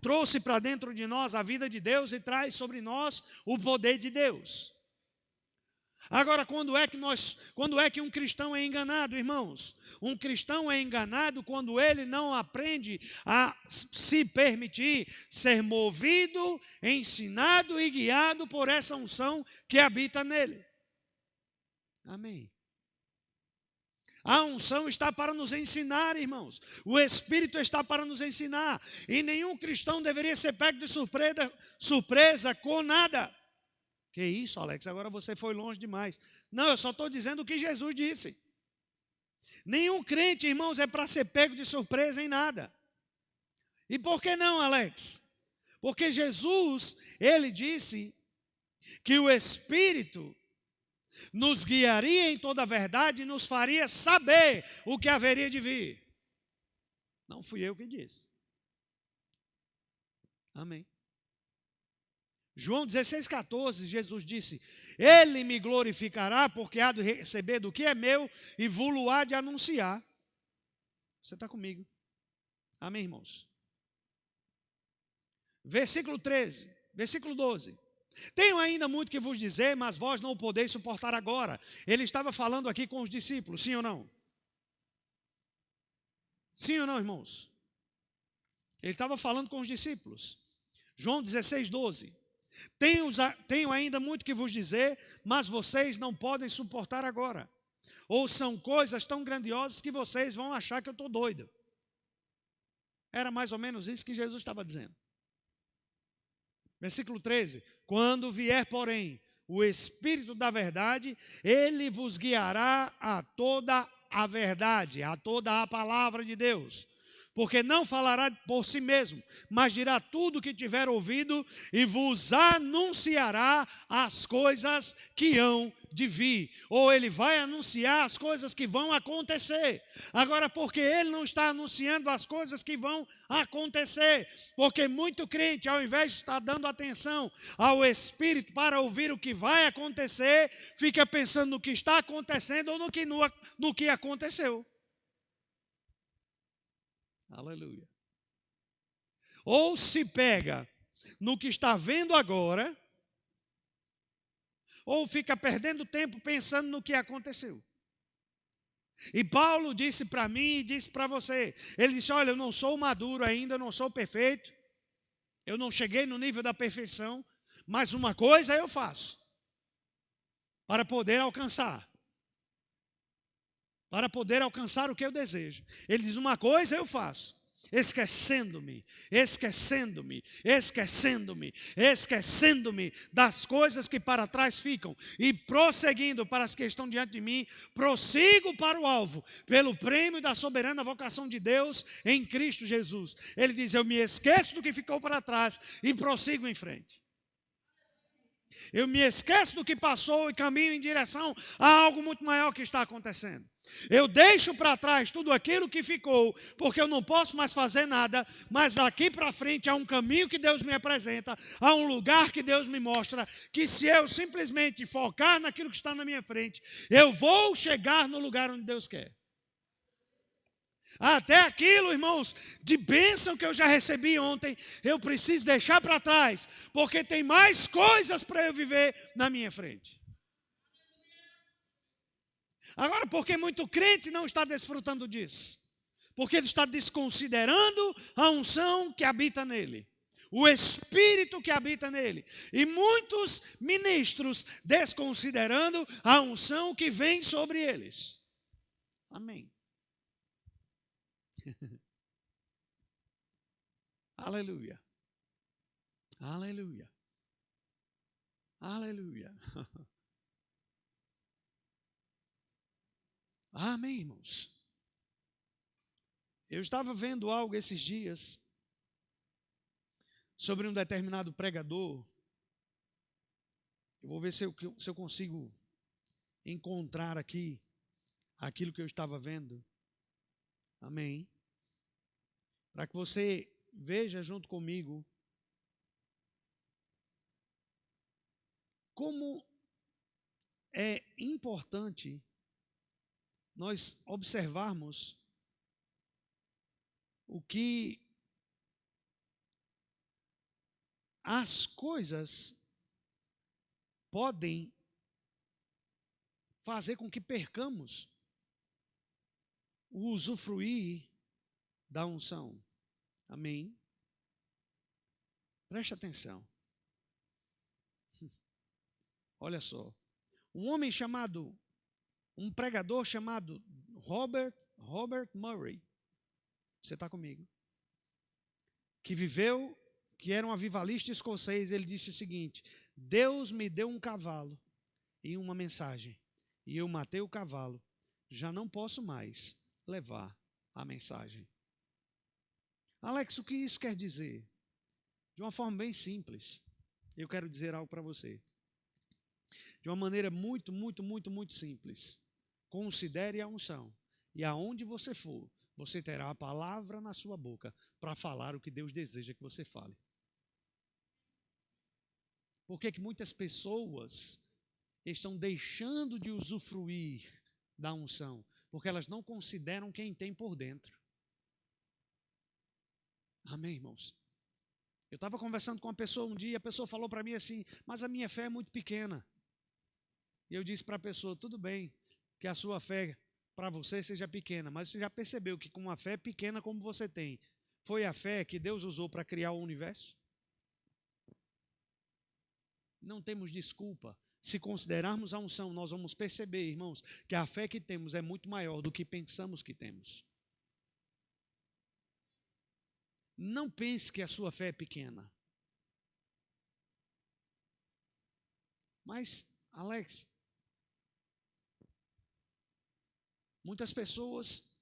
trouxe para dentro de nós a vida de Deus e traz sobre nós o poder de Deus. Agora, quando é que um cristão é enganado, irmãos? Um cristão é enganado quando ele não aprende a se permitir ser movido, ensinado e guiado por essa unção que habita nele. Amém. A unção está para nos ensinar, irmãos. O Espírito está para nos ensinar. E nenhum cristão deveria ser pego de surpresa com nada. Que isso, Alex? Agora você foi longe demais. Não, eu só estou dizendo o que Jesus disse. Nenhum crente, irmãos, é para ser pego de surpresa em nada. E por que não, Alex? Porque Jesus, ele disse que o Espírito nos guiaria em toda a verdade e nos faria saber o que haveria de vir. Não fui eu que disse. Amém. João 16,14, Jesus disse, ele me glorificará porque há de receber do que é meu e vou-lo há de anunciar. Você está comigo? Amém, irmãos? Versículo 12. Tenho ainda muito que vos dizer, mas vós não o podeis suportar agora. Ele estava falando aqui com os discípulos, sim ou não? Sim ou não, irmãos? Ele estava falando com os discípulos. João 16, 12. Tenho ainda muito que vos dizer, mas vocês não podem suportar agora. Ou são coisas tão grandiosas que vocês vão achar que eu estou doido. Era mais ou menos isso que Jesus estava dizendo. Versículo 13. Quando vier, porém, o Espírito da verdade, ele vos guiará a toda a verdade, a toda a palavra de Deus. Porque não falará por si mesmo, mas dirá tudo o que tiver ouvido e vos anunciará as coisas que hão de vir. Ou ele vai anunciar as coisas que vão acontecer. Agora, porque ele não está anunciando as coisas que vão acontecer? Porque muito crente, ao invés de estar dando atenção ao Espírito para ouvir o que vai acontecer, fica pensando no que está acontecendo ou no que aconteceu. Aleluia. Ou se pega no que está vendo agora, ou fica perdendo tempo pensando no que aconteceu. E Paulo disse para mim e disse para você, ele disse, olha, eu não sou maduro ainda, eu não sou perfeito, eu não cheguei no nível da perfeição, mas uma coisa eu faço, para poder alcançar o que eu desejo. Ele diz, uma coisa eu faço, esquecendo-me das coisas que para trás ficam e prosseguindo para as que estão diante de mim, prossigo para o alvo, pelo prêmio da soberana vocação de Deus em Cristo Jesus. Ele diz, eu me esqueço do que ficou para trás e prossigo em frente. Eu me esqueço do que passou e caminho em direção a algo muito maior que está acontecendo. Eu deixo para trás tudo aquilo que ficou, porque eu não posso mais fazer nada, mas daqui para frente há um caminho que Deus me apresenta, há um lugar que Deus me mostra, que se eu simplesmente focar naquilo que está na minha frente, eu vou chegar no lugar onde Deus quer. Até aquilo, irmãos, de bênção que eu já recebi ontem, eu preciso deixar para trás, porque tem mais coisas para eu viver na minha frente. Agora, porque muito crente não está desfrutando disso? Porque ele está desconsiderando a unção que habita nele, o Espírito que habita nele. E muitos ministros desconsiderando a unção que vem sobre eles. Amém. Aleluia. Aleluia. Aleluia. Amém, irmãos. Eu estava vendo algo esses dias sobre um determinado pregador. Eu vou ver se eu consigo encontrar aqui aquilo que eu estava vendo. Amém. Para que você veja junto comigo como é importante nós observarmos o que as coisas podem fazer com que percamos o usufruir da unção. Amém? Preste atenção. Olha só. Um pregador chamado Robert Murray, você está comigo? Que era um avivalista escocês, ele disse o seguinte: Deus me deu um cavalo e uma mensagem, e eu matei o cavalo, já não posso mais levar a mensagem. Alex, o que isso quer dizer? De uma forma bem simples, eu quero dizer algo para você. De uma maneira muito simples. Considere a unção. E aonde você for, você terá a palavra na sua boca para falar o que Deus deseja que você fale. Por que muitas pessoas estão deixando de usufruir da unção? Porque elas não consideram quem tem por dentro. Amém, irmãos? Eu estava conversando com uma pessoa um dia, a pessoa falou para mim assim, mas a minha fé é muito pequena. E eu disse para a pessoa, tudo bem, que a sua fé para você seja pequena, mas você já percebeu que com uma fé pequena como você tem, foi a fé que Deus usou para criar o universo? Não temos desculpa. Se considerarmos a unção, nós vamos perceber, irmãos, que a fé que temos é muito maior do que pensamos que temos. Não pense que a sua fé é pequena. Mas, Alex, muitas pessoas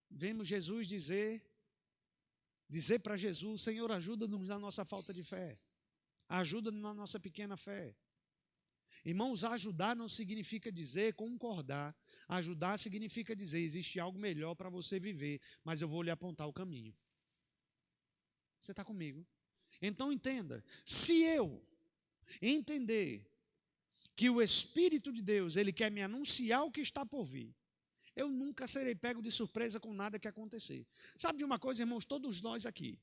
vemos Jesus dizer para Jesus, Senhor, ajuda-nos na nossa falta de fé. Ajuda-nos na nossa pequena fé. Irmãos, ajudar não significa dizer concordar. Ajudar significa dizer, existe algo melhor para você viver, mas eu vou lhe apontar o caminho. Você está comigo? Então entenda, se eu entender que o Espírito de Deus, Ele quer me anunciar o que está por vir, eu nunca serei pego de surpresa com nada que acontecer. Sabe de uma coisa, irmãos, todos nós aqui,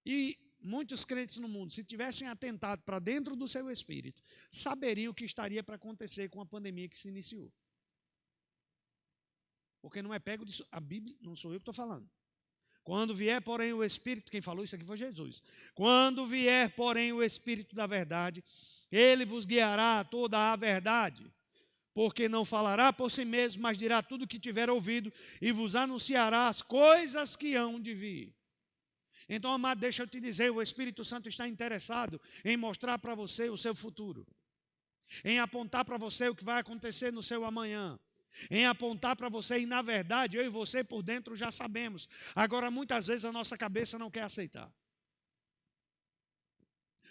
e muitos crentes no mundo, se tivessem atentado para dentro do seu espírito, saberiam o que estaria para acontecer com a pandemia que se iniciou. Porque não é pego de a Bíblia, não sou eu que estou falando. Quando vier, porém, o Espírito, quem falou isso aqui foi Jesus. Quando vier, porém, o Espírito da verdade, Ele vos guiará a toda a verdade. Porque não falará por si mesmo, mas dirá tudo o que tiver ouvido e vos anunciará as coisas que hão de vir. Então, amado, deixa eu te dizer, o Espírito Santo está interessado em mostrar para você o seu futuro, em apontar para você o que vai acontecer no seu amanhã, em apontar para você, e na verdade, eu e você por dentro já sabemos. Agora, muitas vezes a nossa cabeça não quer aceitar.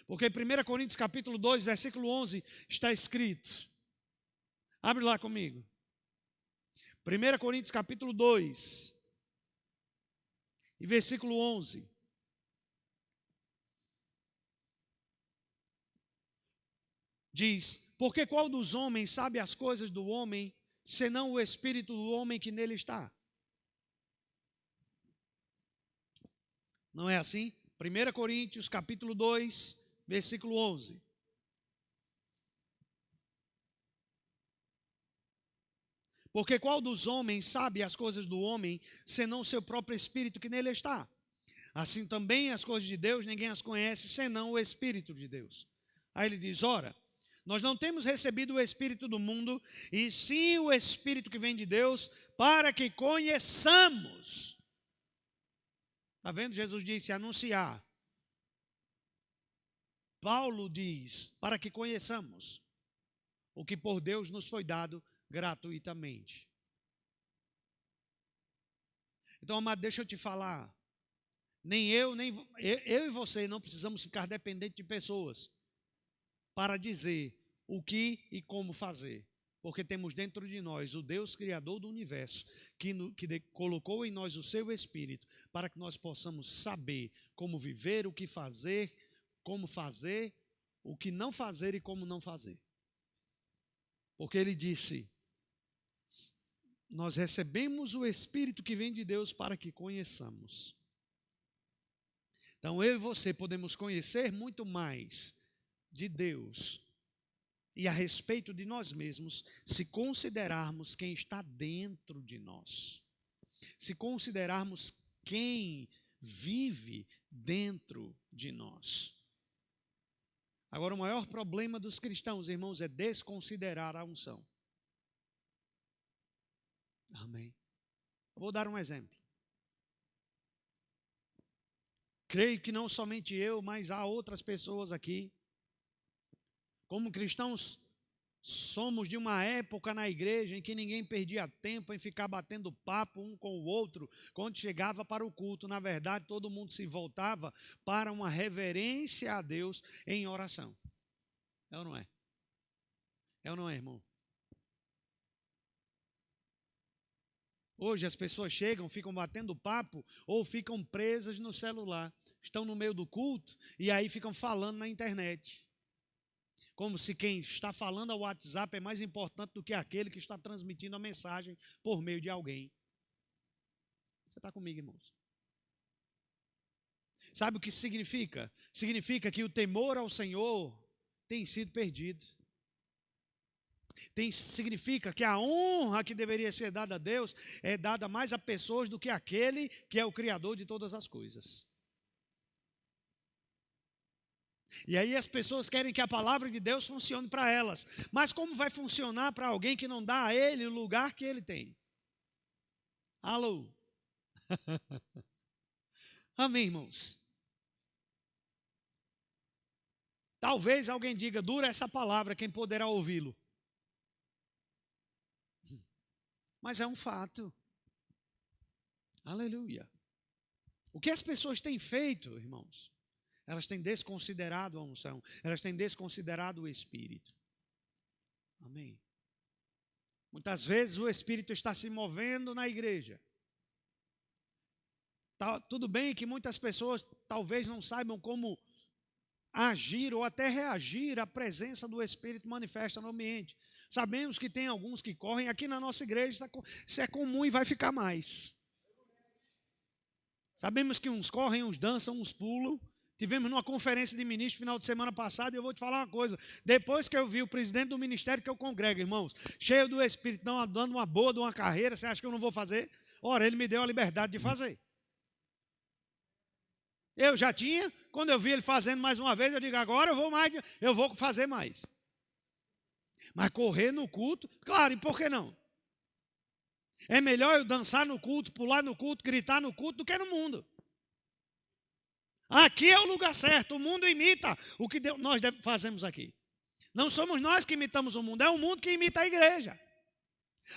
Porque em 1 Coríntios capítulo 2, versículo 11, está escrito. Abre lá comigo. 1 Coríntios capítulo 2, e versículo 11. Diz, porque qual dos homens sabe as coisas do homem, senão o espírito do homem que nele está? Não é assim? 1 Coríntios capítulo 2, versículo 11. Porque qual dos homens sabe as coisas do homem, senão o seu próprio espírito que nele está? Assim também as coisas de Deus, ninguém as conhece, senão o Espírito de Deus. Aí ele diz, ora, nós não temos recebido o Espírito do mundo, e sim o Espírito que vem de Deus, para que conheçamos. Está vendo? Jesus disse, anunciar. Paulo diz, para que conheçamos o que por Deus nos foi dado gratuitamente. Então, amado, deixa eu te falar. Nem eu e você não precisamos ficar dependentes de pessoas para dizer o que e como fazer. Porque temos dentro de nós o Deus Criador do universo, que colocou em nós o seu Espírito, para que nós possamos saber como viver, o que fazer, como fazer, o que não fazer e como não fazer. Porque ele disse, nós recebemos o Espírito que vem de Deus para que conheçamos. Então eu e você podemos conhecer muito mais de Deus e a respeito de nós mesmos, se considerarmos quem está dentro de nós, se considerarmos quem vive dentro de nós. Agora, o maior problema dos cristãos, irmãos, é desconsiderar a unção. Amém. Vou dar um exemplo. Creio que não somente eu, mas há outras pessoas aqui. Como cristãos, somos de uma época na igreja em que ninguém perdia tempo em ficar batendo papo um com o outro quando chegava para o culto. Na verdade, todo mundo se voltava para uma reverência a Deus em oração. É ou não é? É ou não é, irmão? Hoje as pessoas chegam, ficam batendo papo ou ficam presas no celular. Estão no meio do culto e aí ficam falando na internet. Como se quem está falando ao WhatsApp é mais importante do que aquele que está transmitindo a mensagem por meio de alguém. Você está comigo, irmãos? Sabe o que significa? Significa que o temor ao Senhor tem sido perdido. Significa que a honra que deveria ser dada a Deus é dada mais a pessoas do que aquele que é o Criador de todas as coisas. E aí as pessoas querem que a palavra de Deus funcione para elas. Mas como vai funcionar para alguém que não dá a ele o lugar que ele tem? Alô? Amém, irmãos? Talvez alguém diga, dura essa palavra, quem poderá ouvi-lo? Mas é um fato. Aleluia. O que as pessoas têm feito, irmãos? Elas têm desconsiderado a unção. Elas têm desconsiderado o Espírito. Amém. Muitas vezes o Espírito está se movendo na igreja. Tudo bem que muitas pessoas talvez não saibam como agir ou até reagir à presença do Espírito manifesta no ambiente. Sabemos que tem alguns que correm. Aqui na nossa igreja isso é comum e vai ficar mais. Sabemos que uns correm, uns dançam, uns pulam. Tivemos numa conferência de ministros final de semana passada e eu vou te falar uma coisa. Depois que eu vi o presidente do ministério que eu congrego, irmãos, cheio do Espírito, dando uma boa de uma carreira, você acha que eu não vou fazer? Ora, ele me deu a liberdade de fazer. Eu já tinha, quando eu vi ele fazendo mais uma vez, eu digo, agora eu vou fazer mais. Mas correr no culto, claro, e por que não? É melhor eu dançar no culto, pular no culto, gritar no culto do que no mundo. Aqui é o lugar certo, o mundo imita o que nós fazemos aqui. Não somos nós que imitamos o mundo, é o mundo que imita a igreja.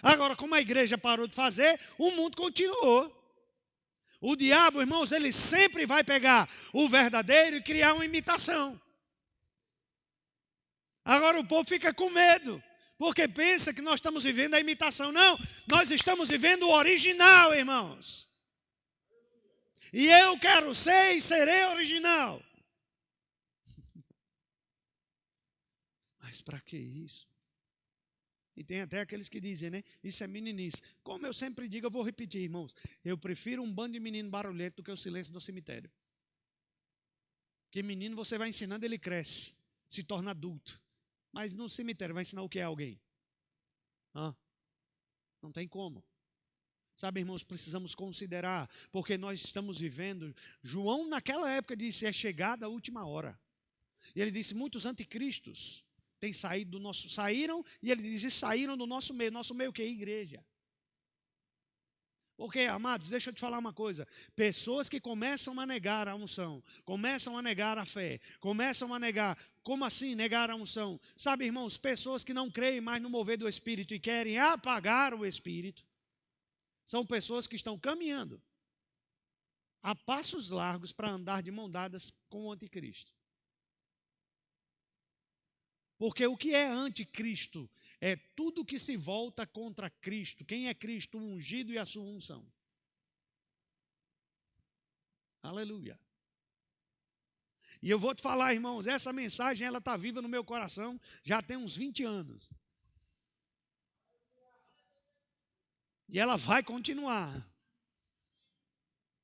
Agora, como a igreja parou de fazer, o mundo continuou. O diabo, irmãos, ele sempre vai pegar o verdadeiro e criar uma imitação. Agora o povo fica com medo, porque pensa que nós estamos vivendo a imitação. Não, nós estamos vivendo o original, irmãos. E eu quero ser e serei original. Mas para que isso? E tem até aqueles que dizem, né? Isso é meninice. Como eu sempre digo, eu vou repetir, irmãos. Eu prefiro um bando de menino barulhento do que o silêncio do cemitério. Porque menino você vai ensinando, ele cresce, se torna adulto. Mas no cemitério vai ensinar o que é alguém? Não tem como. Sabe, irmãos, precisamos considerar, porque nós estamos vivendo. João naquela época disse, é chegada a última hora. E ele disse, muitos anticristos têm saído do nosso, saíram, e ele diz, saíram do nosso meio o que? Igreja. Porque, amados, deixa eu te falar uma coisa, pessoas que começam a negar a unção, começam a negar a fé, começam a negar, como assim negar a unção? Sabe, irmãos, pessoas que não creem mais no mover do Espírito e querem apagar o Espírito, são pessoas que estão caminhando a passos largos para andar de mão dadas com o anticristo. Porque o que é anticristo é tudo que se volta contra Cristo. Quem é Cristo? O ungido e a sua unção. Aleluia. E eu vou te falar, irmãos, essa mensagem ela está viva no meu coração já tem uns 20 anos. E ela vai continuar.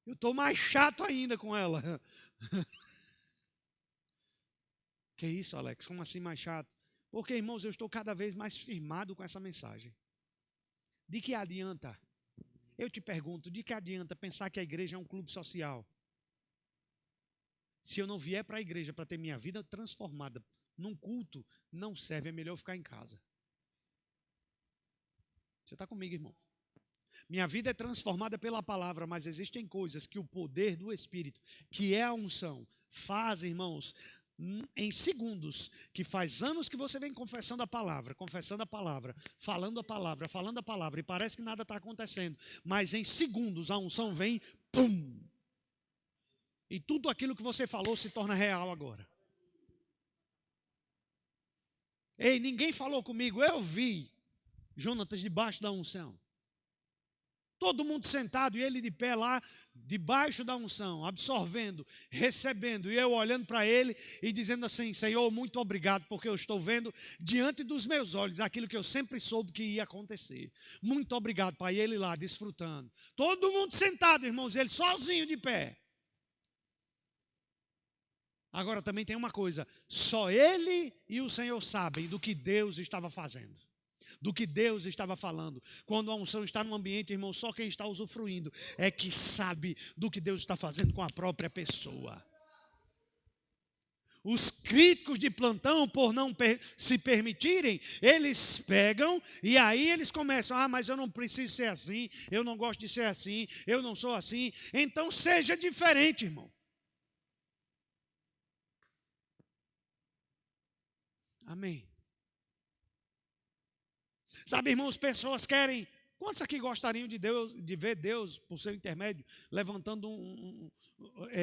Eu estou mais chato ainda com ela. Que isso, Alex? Como assim mais chato? Porque, irmãos, eu estou cada vez mais firmado com essa mensagem. De que adianta? Eu te pergunto, de que adianta pensar que a igreja é um clube social? Se eu não vier para a igreja para ter minha vida transformada num culto, não serve, é melhor ficar em casa. Você está comigo, irmão? Minha vida é transformada pela palavra, mas existem coisas que o poder do Espírito, que é a unção, faz, irmãos, em segundos, que faz anos que você vem confessando a palavra, falando a palavra, e parece que nada está acontecendo, mas em segundos a unção vem, pum! E tudo aquilo que você falou se torna real agora. Ei, ninguém falou comigo, eu vi Jonatas debaixo da unção. Todo mundo sentado e ele de pé lá, debaixo da unção, absorvendo, recebendo. E eu olhando para ele e dizendo assim, Senhor, muito obrigado, porque eu estou vendo diante dos meus olhos aquilo que eu sempre soube que ia acontecer. Muito obrigado, Pai. E ele lá, desfrutando. Todo mundo sentado, irmãos, ele sozinho de pé. Agora também tem uma coisa, só ele e o Senhor sabem do que Deus estava fazendo, do que Deus estava falando. Quando a unção está no ambiente, irmão, só quem está usufruindo é que sabe do que Deus está fazendo com a própria pessoa. Os críticos de plantão, por não se permitirem, eles pegam e aí eles começam, mas eu não preciso ser assim, eu não gosto de ser assim, eu não sou assim. Então seja diferente, irmão. Amém. Sabe, irmãos, pessoas querem... Quantos aqui gostariam de ver Deus, por seu intermédio, levantando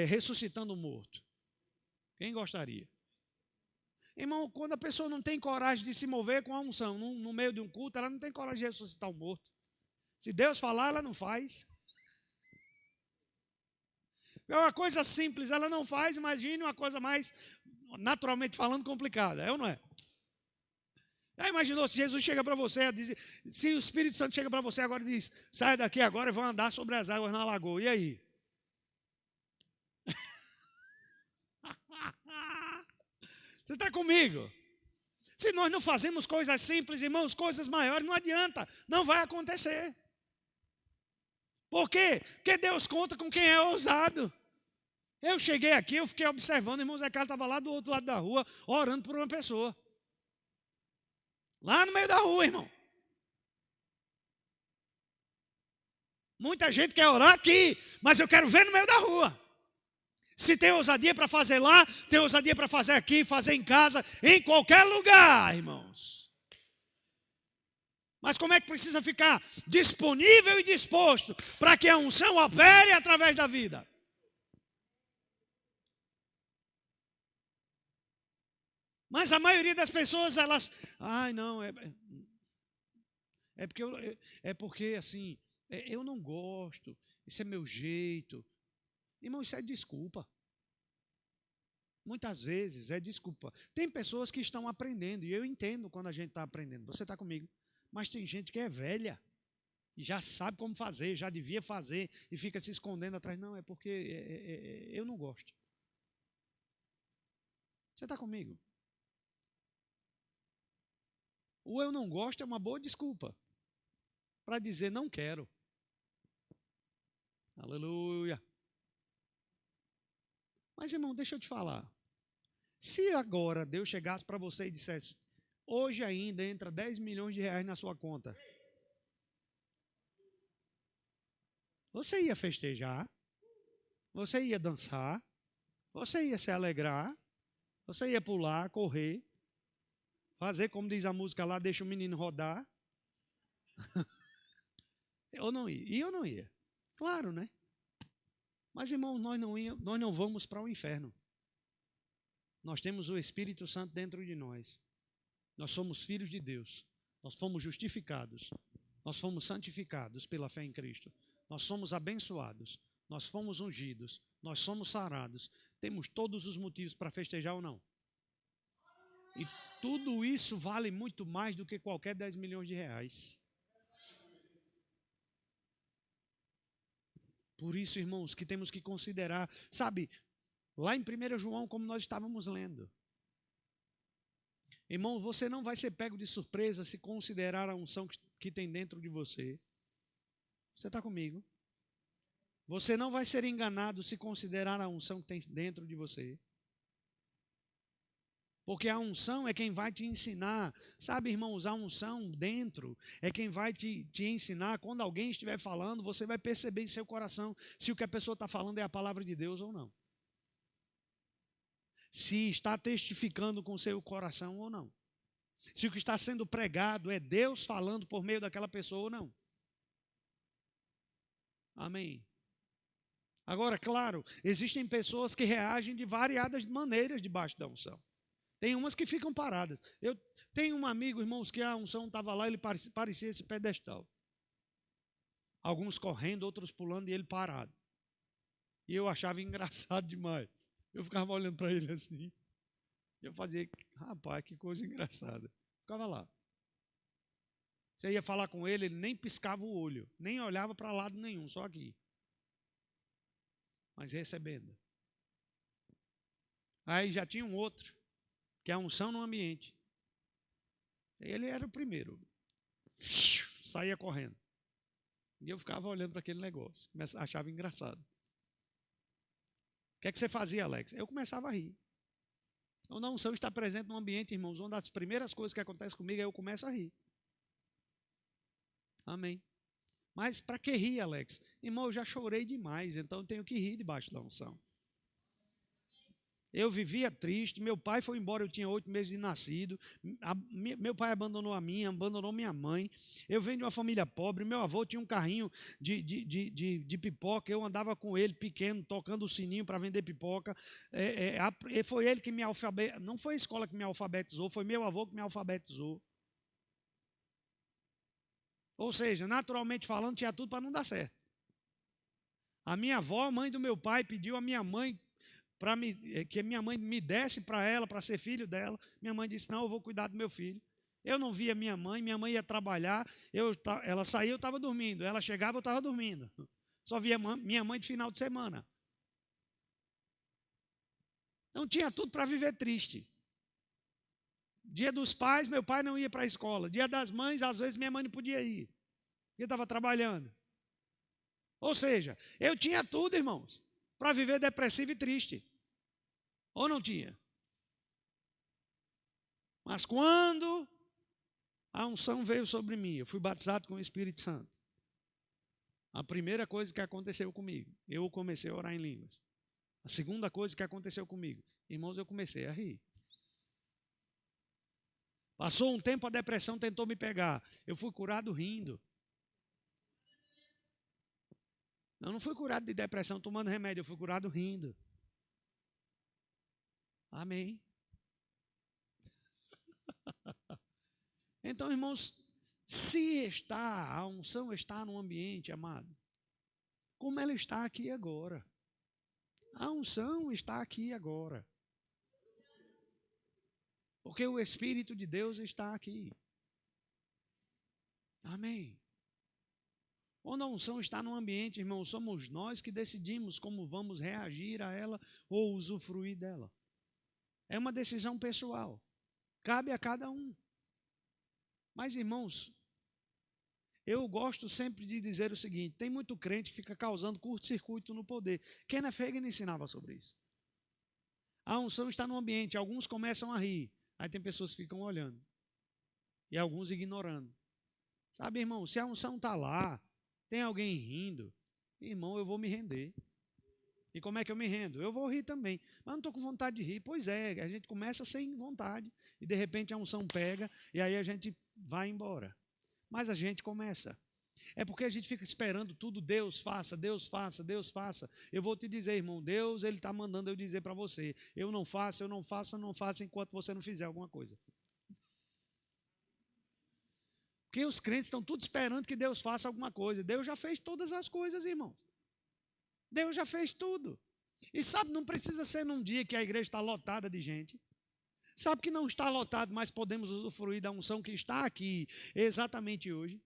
ressuscitando um morto? Quem gostaria? Irmão, quando a pessoa não tem coragem de se mover com a unção, no meio de um culto, ela não tem coragem de ressuscitar um morto. Se Deus falar, ela não faz. É uma coisa simples, ela não faz, imagine uma coisa mais, naturalmente falando, complicada. É ou não é? Já imaginou se Jesus chega para você, se o Espírito Santo chega para você agora e diz, sai daqui agora e vão andar sobre as águas na lagoa, e aí? Você está comigo? Se nós não fazemos coisas simples, irmãos, coisas maiores, não adianta, não vai acontecer. Por quê? Porque Deus conta com quem é ousado. Eu cheguei aqui, eu fiquei observando, o irmão Zé Carlos estava lá do outro lado da rua, orando por uma pessoa. Lá no meio da rua, irmão. Muita gente quer orar aqui, mas eu quero ver no meio da rua. Se tem ousadia para fazer lá, tem ousadia para fazer aqui, fazer em casa, em qualquer lugar, irmãos. Mas como é que precisa ficar disponível e disposto para que a unção opere através da vida? Mas a maioria das pessoas, elas... não, é porque assim, eu não gosto, esse é meu jeito. Irmão, isso é desculpa. Muitas vezes é desculpa. Tem pessoas que estão aprendendo, e eu entendo quando a gente está aprendendo. Você está comigo? Mas tem gente que é velha, e já sabe como fazer, já devia fazer, e fica se escondendo atrás. Não, é porque eu não gosto. Você está comigo? O eu não gosto é uma boa desculpa para dizer não quero. Aleluia. Mas, irmão, deixa eu te falar. Se agora Deus chegasse para você e dissesse, hoje ainda entra 10 milhões de reais na sua conta, você ia festejar, você ia dançar, você ia se alegrar, você ia pular, correr, fazer como diz a música lá, deixa o menino rodar. Eu não ia. E eu não ia. Claro, né? Mas, irmão, nós não vamos para o inferno. Nós temos o Espírito Santo dentro de nós. Nós somos filhos de Deus. Nós fomos justificados. Nós fomos santificados pela fé em Cristo. Nós somos abençoados. Nós fomos ungidos. Nós somos sarados. Temos todos os motivos para festejar ou não. E tudo isso vale muito mais do que qualquer 10 milhões de reais. Por isso, irmãos, que temos que considerar, sabe, lá em 1 João, como nós estávamos lendo. Irmão, você não vai ser pego de surpresa se considerar a unção que tem dentro de você. Você está comigo? Você não vai ser enganado se considerar a unção que tem dentro de você. Porque a unção é quem vai te ensinar. Sabe, irmãos, a unção dentro é quem vai te ensinar. Quando alguém estiver falando, você vai perceber em seu coração se o que a pessoa está falando é a palavra de Deus ou não. Se está testificando com o seu coração ou não. Se o que está sendo pregado é Deus falando por meio daquela pessoa ou não. Amém. Agora, claro, existem pessoas que reagem de variadas maneiras debaixo da unção. Tem umas que ficam paradas. Eu tenho um amigo, irmãos, que a unção estava lá, ele parecia esse pedestal. Alguns correndo, outros pulando e ele parado. E eu achava engraçado demais. Eu ficava olhando para ele assim. Eu fazia, rapaz, que coisa engraçada. Ficava lá. Você ia falar com ele, ele nem piscava o olho, nem olhava para lado nenhum, só aqui. Mas recebendo. Aí já tinha um outro, que é a unção no ambiente. Ele era o primeiro. Saía correndo. E eu ficava olhando para aquele negócio. Achava engraçado. O que é que você fazia, Alex? Eu começava a rir. Quando a unção está presente no ambiente, irmãos, uma das primeiras coisas que acontece comigo é eu começo a rir. Amém. Mas para que rir, Alex? Irmão, eu já chorei demais, então eu tenho que rir debaixo da unção. Eu vivia triste, meu pai foi embora, eu tinha 8 meses de nascido, meu pai abandonou a minha, abandonou minha mãe, eu venho de uma família pobre, meu avô tinha um carrinho de pipoca, eu andava com ele pequeno, tocando o sininho para vender pipoca, foi ele que me alfabetizou, não foi a escola que me alfabetizou, foi meu avô que me alfabetizou. Ou seja, naturalmente falando, tinha tudo para não dar certo. A minha avó, mãe do meu pai, pediu a minha mãe que minha mãe me desse para ela, para ser filho dela. Minha mãe disse, não, eu vou cuidar do meu filho. Eu não via minha mãe ia trabalhar, ela saía, eu estava dormindo. Ela chegava, eu estava dormindo. Só via minha mãe de final de semana. Não tinha tudo para viver triste. Dia dos pais, meu pai não ia para a escola. Dia das mães, às vezes minha mãe não podia ir, porque estava trabalhando. Ou seja, eu tinha tudo, irmãos, para viver depressivo e triste. Ou não tinha? Mas quando a unção veio sobre mim, eu fui batizado com o Espírito Santo. A primeira coisa que aconteceu comigo, eu comecei a orar em línguas. A segunda coisa que aconteceu comigo, irmãos, eu comecei a rir. Passou um tempo, a depressão tentou me pegar. Eu fui curado rindo. Eu não fui curado de depressão tomando remédio, eu fui curado rindo. Amém. Então, irmãos, se a unção está no ambiente, amado, como ela está aqui agora. A unção está aqui agora. Porque o Espírito de Deus está aqui. Amém. Quando a unção está no ambiente, irmão, somos nós que decidimos como vamos reagir a ela ou usufruir dela. É uma decisão pessoal. Cabe a cada um. Mas, irmãos, eu gosto sempre de dizer o seguinte, tem muito crente que fica causando curto-circuito no poder. Kenneth Hagin ensinava sobre isso. A unção está no ambiente, alguns começam a rir. Aí tem pessoas que ficam olhando. E alguns ignorando. Sabe, irmão, se a unção está lá, tem alguém rindo, irmão, eu vou me render. E como é que eu me rendo? Eu vou rir também. Mas não estou com vontade de rir. Pois é, a gente começa sem vontade. E de repente a unção pega, e aí a gente vai embora. Mas a gente começa. É porque a gente fica esperando tudo, Deus faça, Deus faça, Deus faça. Eu vou te dizer, irmão, Deus, Ele está mandando eu dizer para você, eu não faço enquanto você não fizer alguma coisa. Porque os crentes estão tudo esperando que Deus faça alguma coisa. Deus já fez todas as coisas, irmão. Deus já fez tudo. E sabe, não precisa ser num dia que a igreja está lotada de gente. Sabe que não está lotado, mas podemos usufruir da unção que está aqui exatamente hoje.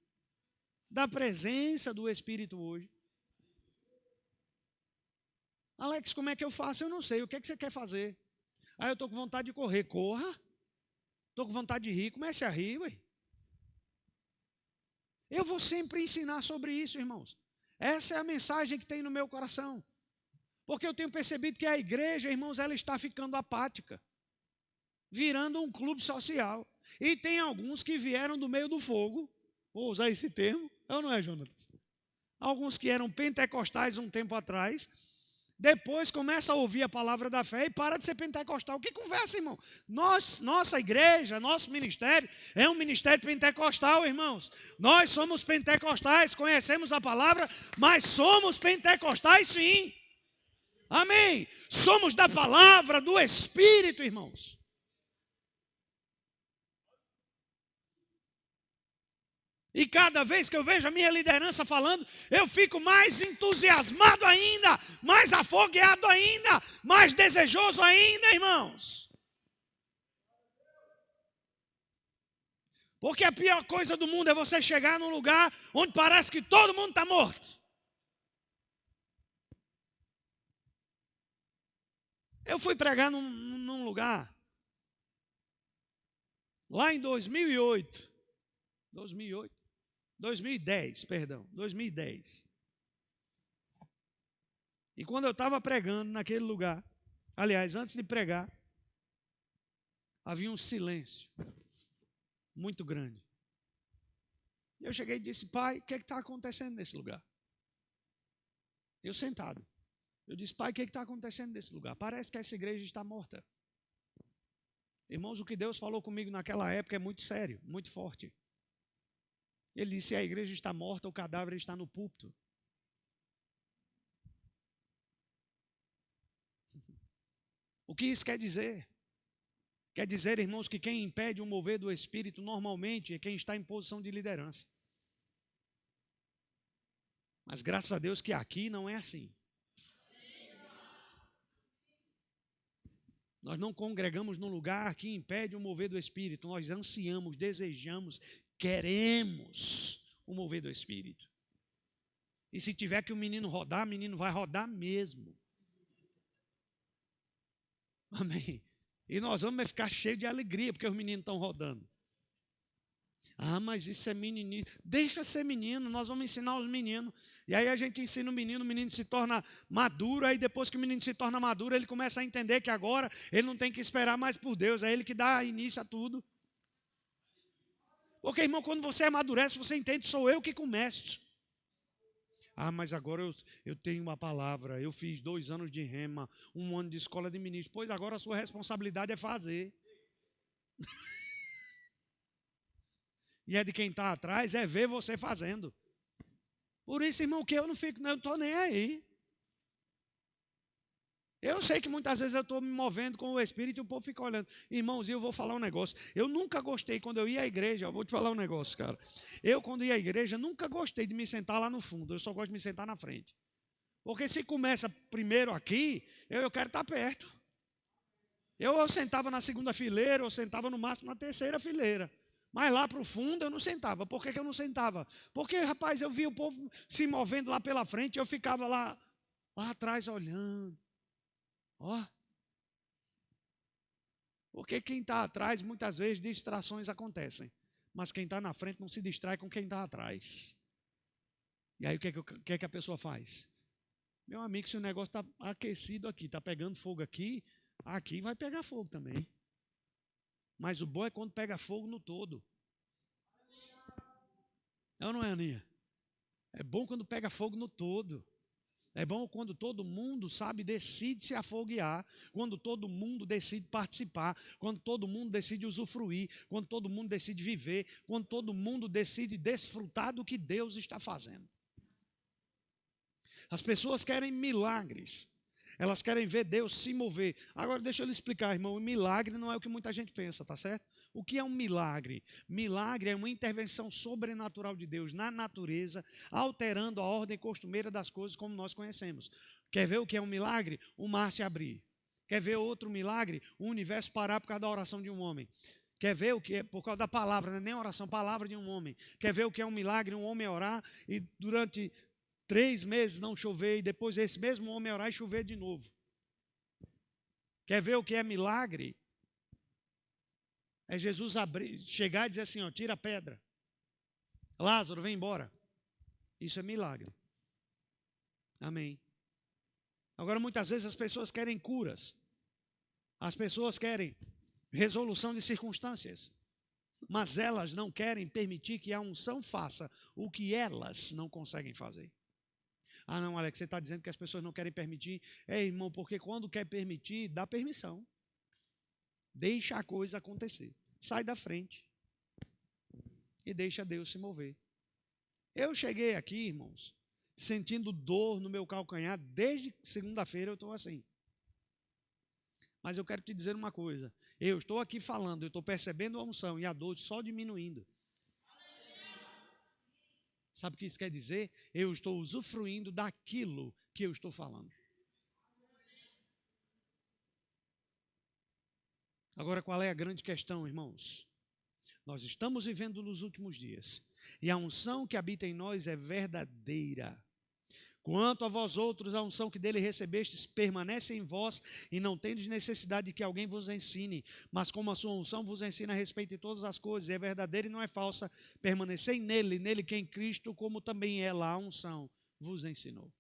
Da presença do Espírito hoje. Alex, como é que eu faço? Eu não sei. O que é que você quer fazer? Aí eu estou com vontade de correr. Corra. Estou com vontade de rir. Comece a rir, ué. Eu vou sempre ensinar sobre isso, irmãos. Essa é a mensagem que tem no meu coração. Porque eu tenho percebido que a igreja, irmãos, ela está ficando apática. Virando um clube social. E tem alguns que vieram do meio do fogo. Vou usar esse termo. É ou não é, Jonatas? Alguns que eram pentecostais um tempo atrás, depois começa a ouvir a palavra da fé e para de ser pentecostal. Que conversa, irmão? Nossa igreja, nosso ministério é um ministério pentecostal, irmãos. Nós somos pentecostais, conhecemos a palavra, mas somos pentecostais sim. Amém? Somos da palavra, do Espírito, irmãos. E cada vez que eu vejo a minha liderança falando, eu fico mais entusiasmado ainda, mais afogueado ainda, mais desejoso ainda, irmãos. Porque a pior coisa do mundo é você chegar num lugar onde parece que todo mundo está morto. Eu fui pregar num lugar, lá em 2010, perdão. E quando eu estava pregando naquele lugar, aliás, antes de pregar, havia um silêncio muito grande. E eu cheguei e disse: pai, o que está acontecendo nesse lugar? Eu sentado. Eu disse: pai, o que está acontecendo nesse lugar? Parece que essa igreja está morta. Irmãos, o que Deus falou comigo naquela época é muito sério, muito forte. Ele disse: a igreja está morta, o cadáver está no púlpito. O que isso quer dizer? Quer dizer, irmãos, que quem impede o mover do Espírito normalmente é quem está em posição de liderança. Mas graças a Deus que aqui não é assim. Nós não congregamos num lugar que impede o mover do Espírito. Nós ansiamos, desejamos, queremos o mover do Espírito. E se tiver que o menino rodar, o menino vai rodar mesmo. Amém. E nós vamos ficar cheios de alegria porque os meninos estão rodando. Ah, mas isso é meninice. Deixa ser menino, nós vamos ensinar os meninos. E aí a gente ensina o menino se torna maduro. Aí depois que o menino se torna maduro, ele começa a entender que agora ele não tem que esperar mais por Deus. É ele que dá início a tudo. Porque, irmão, quando você amadurece, você entende, sou eu que começo. Ah, mas agora eu tenho uma palavra. Eu fiz 2 anos de rema, 1 ano de escola de ministro. Pois agora a sua responsabilidade é fazer. E é de quem está atrás, é ver você fazendo. Por isso, irmão, que eu não estou nem aí. Eu sei que muitas vezes eu estou me movendo com o Espírito e o povo fica olhando. Irmãos, eu vou falar um negócio. Eu nunca gostei, quando eu ia à igreja, eu vou te falar um negócio, cara. Eu, quando ia à igreja, nunca gostei de me sentar lá no fundo. Eu só gosto de me sentar na frente. Porque se começa primeiro aqui, eu quero estar perto. Eu sentava na 2ª fileira, eu sentava no máximo na 3ª fileira. Mas lá para o fundo eu não sentava. Por que eu não sentava? Porque, rapaz, eu via o povo se movendo lá pela frente, eu ficava lá atrás olhando. Ó. Porque quem está atrás, muitas vezes, distrações acontecem. Mas quem está na frente não se distrai com quem está atrás. E aí o que é que a pessoa faz? Meu amigo, se o negócio está aquecido aqui, está pegando fogo aqui vai pegar fogo também. Mas o bom é quando pega fogo no todo. Não, não é, Aninha? É bom quando pega fogo no todo. É bom quando todo mundo, decide se afoguear. Quando todo mundo decide participar. Quando todo mundo decide usufruir. Quando todo mundo decide viver. Quando todo mundo decide desfrutar do que Deus está fazendo. As pessoas querem milagres. Elas querem ver Deus se mover. Agora deixa eu lhe explicar, irmão. O milagre não é o que muita gente pensa, tá certo? O que é um milagre? Milagre é uma intervenção sobrenatural de Deus na natureza, alterando a ordem costumeira das coisas como nós conhecemos. Quer ver o que é um milagre? O mar se abrir. Quer ver outro milagre? O universo parar por causa da oração de um homem. Quer ver o que é, por causa da palavra, não é nem oração, palavra de um homem. Quer ver o que é um milagre? Um homem orar e durante 3 meses não chover e depois esse mesmo homem orar e chover de novo. Quer ver o que é milagre? É Jesus chegar e dizer assim, ó, tira a pedra. Lázaro, vem embora. Isso é milagre. Amém. Agora, muitas vezes as pessoas querem curas. As pessoas querem resolução de circunstâncias. Mas elas não querem permitir que a unção faça o que elas não conseguem fazer. Ah, não, Alex, você está dizendo que as pessoas não querem permitir. É, irmão, porque quando quer permitir, dá permissão. Deixa a coisa acontecer. Sai da frente. E deixa Deus se mover. Eu cheguei aqui, irmãos, sentindo dor no meu calcanhar. Desde segunda-feira eu estou assim. Mas eu quero te dizer uma coisa. Eu estou aqui falando, eu estou percebendo a unção e a dor só diminuindo. Sabe o que isso quer dizer? Eu estou usufruindo daquilo que eu estou falando. Agora, qual é a grande questão, irmãos? Nós estamos vivendo nos últimos dias. E a unção que habita em nós é verdadeira. Quanto a vós outros, a unção que dele recebestes permanece em vós, e não tendes necessidade de que alguém vos ensine, mas como a sua unção vos ensina a respeito de todas as coisas, é verdadeira e não é falsa, permanecei nele que em Cristo, como também ela, a unção, vos ensinou.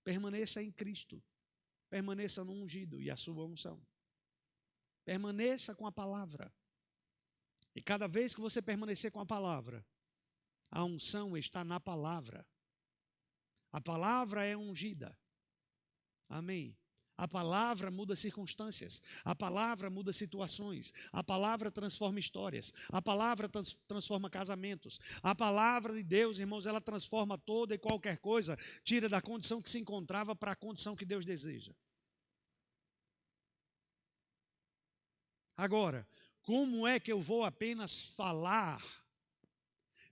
Permaneça em Cristo, permaneça no ungido e a sua unção. Permaneça com a palavra. E cada vez que você permanecer com a palavra, a unção está na palavra. A palavra é ungida. Amém. A palavra muda circunstâncias. A palavra muda situações. A palavra transforma histórias. A palavra transforma casamentos. A palavra de Deus, irmãos, ela transforma toda e qualquer coisa, tira da condição que se encontrava para a condição que Deus deseja. Agora, como é que eu vou apenas falar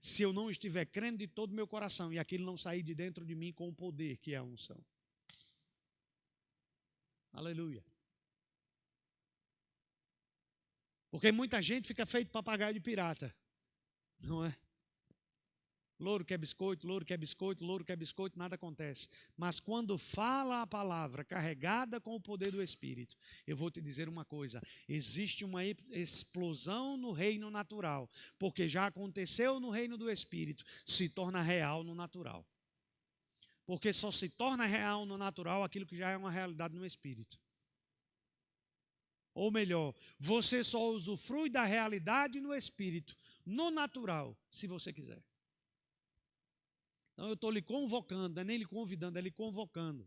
se eu não estiver crendo de todo o meu coração e aquilo não sair de dentro de mim com o poder que é a unção? Aleluia. Porque muita gente fica feito papagaio de pirata, não é? Louro quer biscoito, louro quer biscoito, louro quer biscoito, nada acontece. Mas quando fala a palavra carregada com o poder do Espírito, eu vou te dizer uma coisa, existe uma explosão no reino natural, porque já aconteceu no reino do Espírito, se torna real no natural. Porque só se torna real no natural aquilo que já é uma realidade no Espírito. Ou melhor, você só usufrui da realidade no Espírito, no natural, se você quiser. Então eu estou lhe convocando, não é nem lhe convidando, é lhe convocando.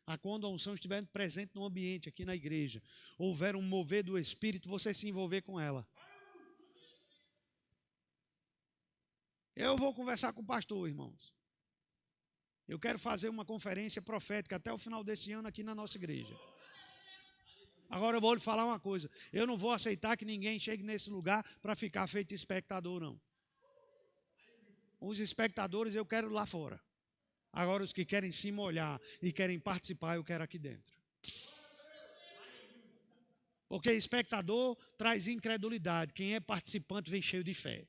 A quando a unção estiver presente no ambiente aqui na igreja, houver um mover do Espírito, você se envolver com ela. Eu vou conversar com o pastor, irmãos. Eu quero fazer uma conferência profética até o final desse ano aqui na nossa igreja. Agora eu vou lhe falar uma coisa. Eu não vou aceitar que ninguém chegue nesse lugar para ficar feito espectador, não. Os espectadores eu quero lá fora. Agora os que querem se molhar e querem participar, eu quero aqui dentro. Porque espectador traz incredulidade. Quem é participante vem cheio de fé.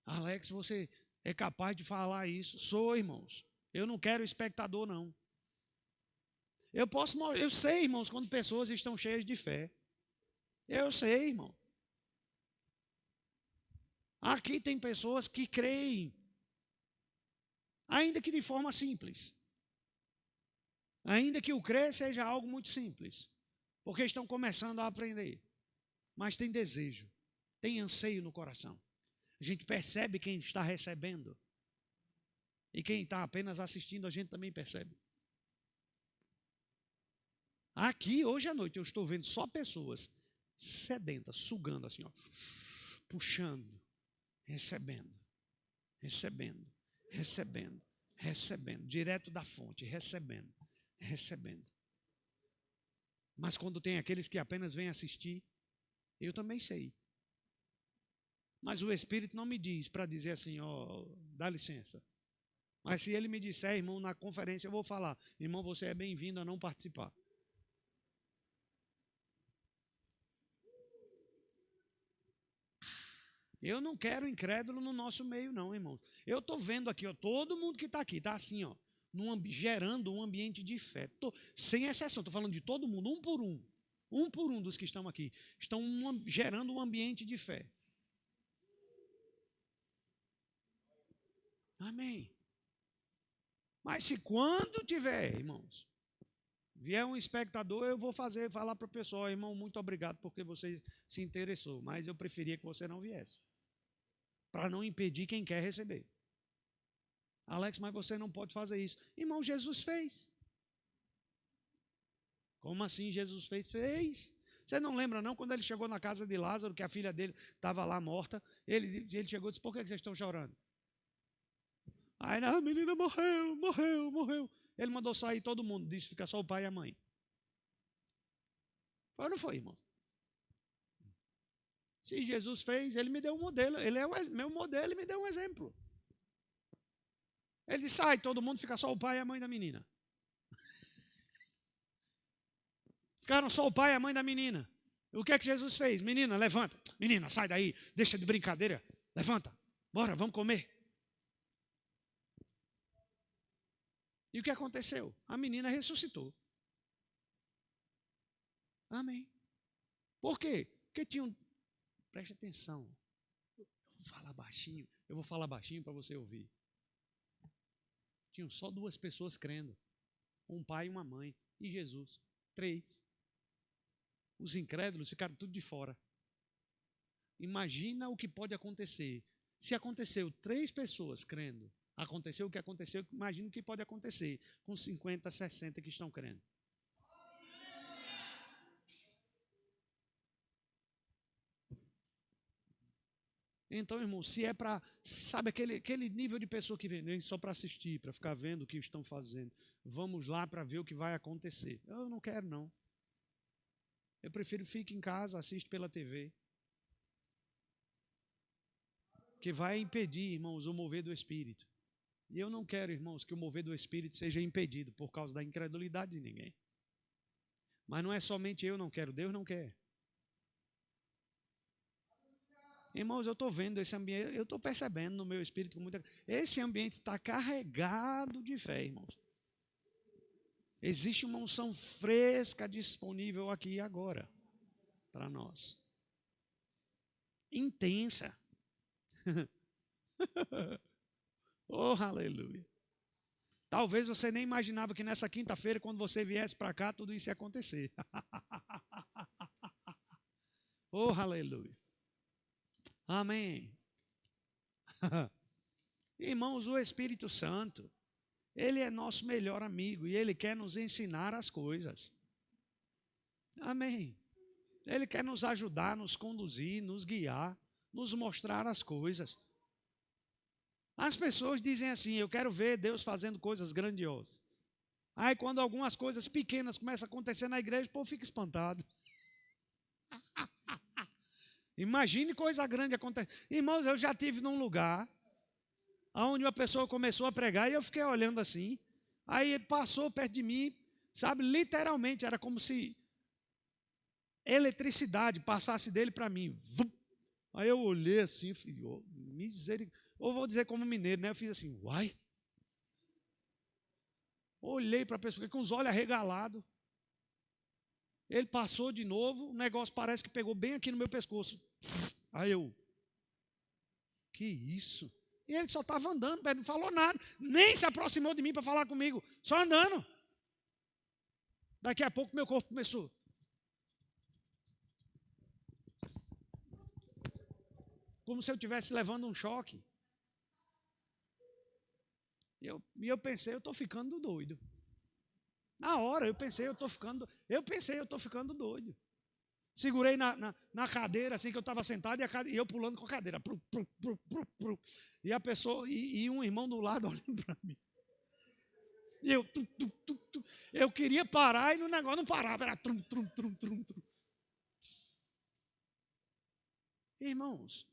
Alex, você é capaz de falar isso? Sou, irmãos. Eu não quero espectador, não. Eu sei, irmãos, quando pessoas estão cheias de fé. Eu sei, irmão. Aqui tem pessoas que creem, ainda que de forma simples. Ainda que o crer seja algo muito simples, porque estão começando a aprender. Mas tem desejo, tem anseio no coração. A gente percebe quem está recebendo. E quem está apenas assistindo, a gente também percebe. Aqui, hoje à noite, eu estou vendo só pessoas sedentas, sugando assim, ó, puxando, recebendo, recebendo, recebendo, recebendo, direto da fonte, recebendo, recebendo. Mas quando tem aqueles que apenas vêm assistir, eu também sei. Mas o Espírito não me diz para dizer assim, ó, dá licença. Mas se ele me disser, irmão, na conferência eu vou falar, irmão, você é bem-vindo a não participar. Eu não quero incrédulo no nosso meio, não, irmão. Eu estou vendo aqui, ó, todo mundo que está aqui, está assim, ó, gerando um ambiente de fé. Sem exceção, estou falando de todo mundo, um por um dos que estão aqui, estão gerando um ambiente de fé. Amém. Mas se quando tiver, irmãos, vier um espectador, eu vou falar para o pessoal, irmão, muito obrigado porque você se interessou, mas eu preferia que você não viesse, para não impedir quem quer receber. Alex, mas você não pode fazer isso. Irmão, Jesus fez. Como assim Jesus fez? Fez. Você não lembra não, quando ele chegou na casa de Lázaro, que a filha dele estava lá morta, ele chegou e disse, por que vocês estão chorando? Aí a menina morreu. Ele mandou sair todo mundo, disse, fica só o pai e a mãe. Foi ou não foi, irmão? Se Jesus fez, ele me deu um modelo, ele é meu modelo, ele me deu um exemplo. Ele disse, sai, todo mundo, fica só o pai e a mãe da menina. Ficaram só o pai e a mãe da menina. O que é que Jesus fez? Menina, levanta. Menina, sai daí. Deixa de brincadeira. Levanta. Bora, vamos comer. E o que aconteceu? A menina ressuscitou. Amém. Por quê? Porque tinha um... Preste atenção. Eu vou falar baixinho para você ouvir. Tinham só 2 pessoas crendo. Um pai e uma mãe. E Jesus. 3. Os incrédulos ficaram tudo de fora. Imagina o que pode acontecer. Se aconteceu 3 pessoas crendo, aconteceu o que aconteceu, imagina o que pode acontecer com 50, 60 que estão crendo. Então, irmão, se é para, sabe, aquele nível de pessoa que vem só para assistir, para ficar vendo o que estão fazendo, vamos lá para ver o que vai acontecer. Eu não quero, não. Eu prefiro fique em casa, assiste pela TV. Que vai impedir, irmãos, o mover do Espírito. E eu não quero, irmãos, que o mover do Espírito seja impedido por causa da incredulidade de ninguém. Mas não é somente eu não quero, Deus não quer. Irmãos, eu estou vendo esse ambiente, eu estou percebendo no meu espírito com muita... Esse ambiente está carregado de fé, irmãos. Existe uma unção fresca disponível aqui e agora para nós. Intensa. Oh, aleluia. Talvez você nem imaginava que nessa quinta-feira, quando você viesse para cá, tudo isso ia acontecer. Oh, aleluia. Amém. Irmãos, o Espírito Santo, ele é nosso melhor amigo e ele quer nos ensinar as coisas. Amém. Ele quer nos ajudar, nos conduzir, nos guiar, nos mostrar as coisas. As pessoas dizem assim, eu quero ver Deus fazendo coisas grandiosas. Aí quando algumas coisas pequenas começam a acontecer na igreja, o povo fica espantado. Imagine coisa grande acontecendo. Irmãos, eu já estive num lugar onde uma pessoa começou a pregar e eu fiquei olhando assim. Aí ele passou perto de mim, sabe, literalmente era como se eletricidade passasse dele para mim. Aí eu olhei assim, filho, misericórdia. Ou vou dizer como mineiro, né? Eu fiz assim, uai. Olhei para a pessoa com os olhos arregalados. Ele passou de novo, o negócio parece que pegou bem aqui no meu pescoço. Aí eu, que isso? E ele só estava andando, não falou nada, nem se aproximou de mim para falar comigo, só andando. Daqui a pouco meu corpo começou. Como se eu estivesse levando um choque. E eu pensei, eu estou ficando doido. Na hora eu pensei, eu estou ficando doido. Segurei na cadeira, assim que eu estava sentado, e eu pulando com a cadeira. E a pessoa, e um irmão do lado olhando para mim. E eu queria parar e o negócio não parava, era trum. Irmãos,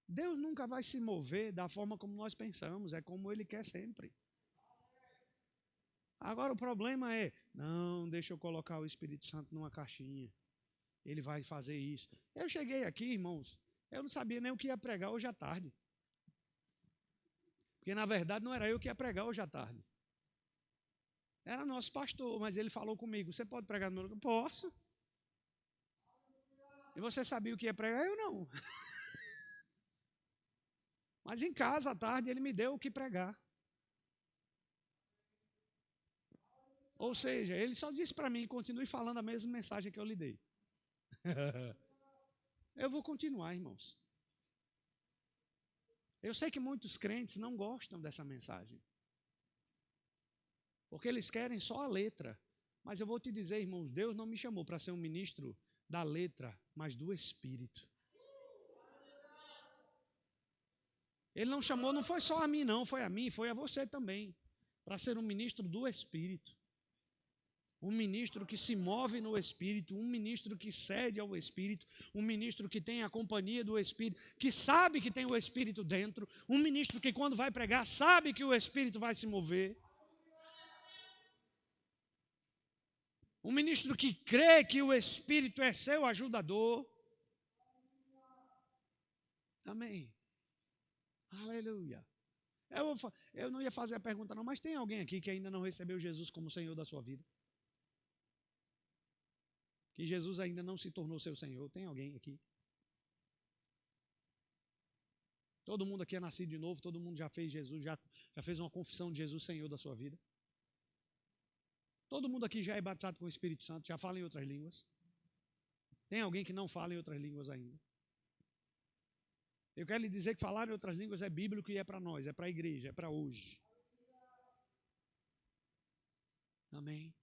Deus nunca vai se mover da forma como nós pensamos, é como Ele quer sempre. Agora o problema é, não, deixa eu colocar o Espírito Santo numa caixinha. Ele vai fazer isso. Eu cheguei aqui, irmãos, eu não sabia nem o que ia pregar hoje à tarde. Porque na verdade não era eu que ia pregar hoje à tarde. Era nosso pastor, mas ele falou comigo, você pode pregar no meu lugar? Posso. E você sabia o que ia pregar? Eu não. Mas em casa à tarde ele me deu o que pregar. Ou seja, ele só disse para mim, continue falando a mesma mensagem que eu lhe dei. Eu vou continuar, irmãos. Eu sei que muitos crentes não gostam dessa mensagem. Porque eles querem só a letra. Mas eu vou te dizer, irmãos, Deus não me chamou para ser um ministro da letra, mas do Espírito. Ele não chamou, não foi só a mim não, foi a mim, foi a você também. Para ser um ministro do Espírito. Um ministro que se move no Espírito, um ministro que cede ao Espírito, um ministro que tem a companhia do Espírito, que sabe que tem o Espírito dentro, um ministro que quando vai pregar sabe que o Espírito vai se mover. Um ministro que crê que o Espírito é seu ajudador. Amém. Aleluia. Eu não ia fazer a pergunta não, mas tem alguém aqui que ainda não recebeu Jesus como Senhor da sua vida? Que Jesus ainda não se tornou seu Senhor? Tem alguém aqui? Todo mundo aqui é nascido de novo, todo mundo já fez Jesus, já fez uma confissão de Jesus Senhor da sua vida? Todo mundo aqui já é batizado com o Espírito Santo, já fala em outras línguas? Tem alguém que não fala em outras línguas ainda? Eu quero lhe dizer que falar em outras línguas é bíblico e é para nós, é para a igreja, é para hoje. Amém.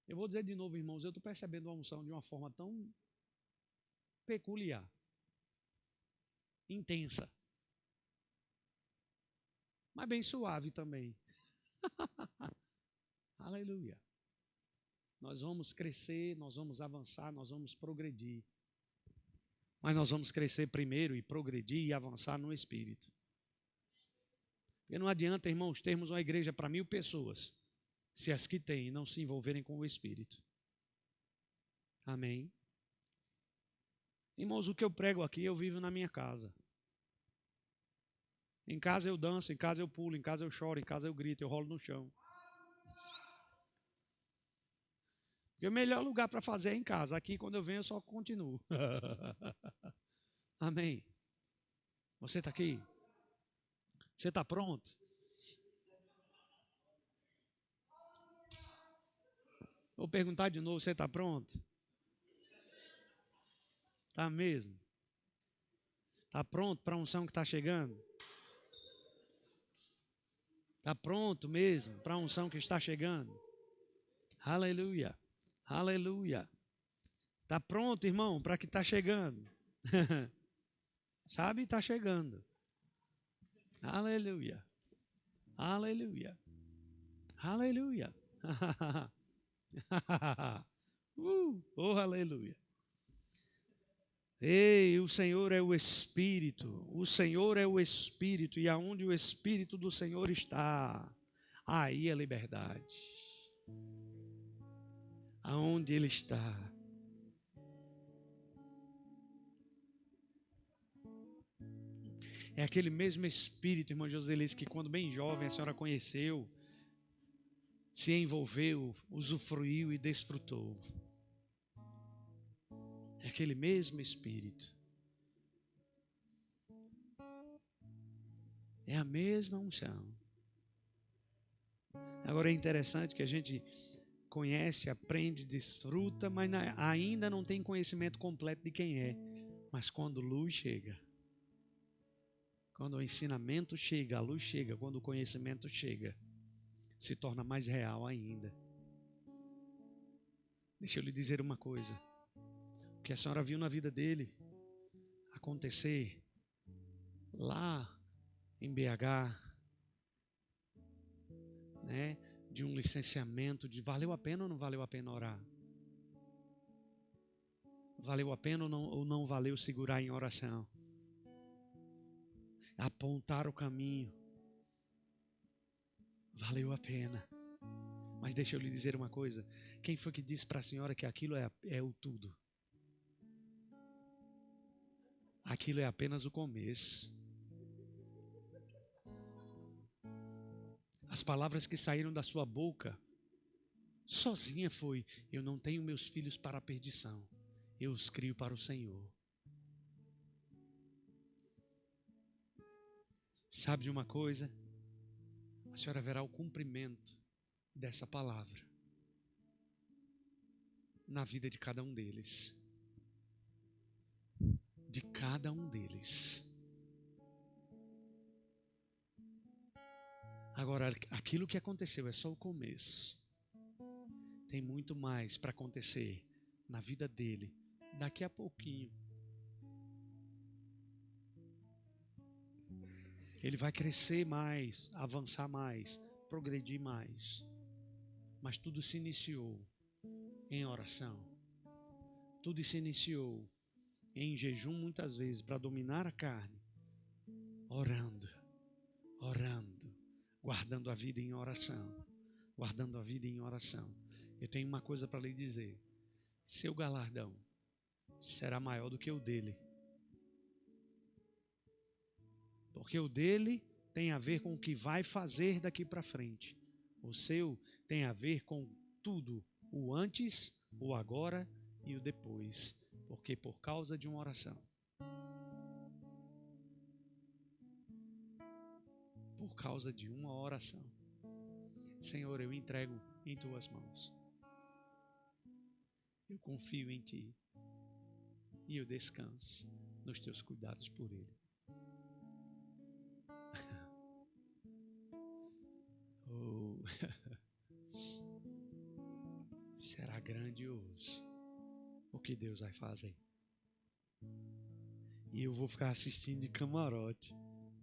Eu vou dizer de novo, irmãos, eu estou percebendo a unção de uma forma tão peculiar, intensa, mas bem suave também. Aleluia. Nós vamos crescer, nós vamos avançar, nós vamos progredir. Mas nós vamos crescer primeiro e progredir e avançar no Espírito. Porque não adianta, irmãos, termos uma igreja para 1000 pessoas, se as que têm não se envolverem com o Espírito. Amém? Irmãos, o que eu prego aqui, eu vivo na minha casa. Em casa eu danço, em casa eu pulo, em casa eu choro, em casa eu grito, eu rolo no chão. Porque o melhor lugar para fazer é em casa. Aqui, quando eu venho, eu só continuo. Amém? Você está aqui? Você está pronto? Vou perguntar de novo, você está pronto? Está mesmo? Está pronto para a unção que está chegando? Está pronto mesmo para a unção que está chegando? Aleluia, aleluia. Está pronto, irmão, para que está chegando? Sabe, está chegando. Aleluia, aleluia, aleluia. Oh, aleluia. Ei, o Senhor é o Espírito, o Senhor é o Espírito, e aonde o Espírito do Senhor está, aí é liberdade. Aonde Ele está. É aquele mesmo Espírito, irmão Joselice, que quando bem jovem a senhora conheceu, se envolveu, usufruiu e desfrutou. É aquele mesmo Espírito. É a mesma unção. Agora é interessante que a gente conhece, aprende, desfruta, mas ainda não tem conhecimento completo de quem é. Mas quando luz chega, quando o ensinamento chega, a luz chega, quando o conhecimento chega, se torna mais real ainda. Deixa eu lhe dizer uma coisa. O que a senhora viu na vida dele acontecer lá em BH, né, de um licenciamento, de valeu a pena ou não valeu a pena orar? Valeu a pena ou não valeu segurar em oração? Apontar o caminho. Valeu a pena. Mas deixa eu lhe dizer uma coisa. Quem foi que disse para a senhora que aquilo é o tudo? Aquilo é apenas o começo. As palavras que saíram da sua boca, sozinha foi: eu não tenho meus filhos para a perdição, eu os crio para o Senhor. Sabe de uma coisa? A senhora verá o cumprimento dessa palavra na vida de cada um deles. De cada um deles. Agora, aquilo que aconteceu é só o começo. Tem muito mais para acontecer na vida dele daqui a pouquinho. Ele vai crescer mais, avançar mais, progredir mais. Mas tudo se iniciou em oração. Tudo se iniciou em jejum, muitas vezes, para dominar a carne. Orando, guardando a vida em oração. Guardando a vida em oração. eu tenho uma coisa para lhe dizer. Seu galardão será maior do que o dele. Porque o dele tem a ver com o que vai fazer daqui para frente. O seu tem a ver com tudo, o antes, o agora e o depois. Porque por causa de uma oração, por causa de uma oração, Senhor, eu entrego em tuas mãos. Eu confio em ti e eu descanso nos teus cuidados por ele. Oh. Será grandioso o que Deus vai fazer. E eu vou ficar assistindo de camarote,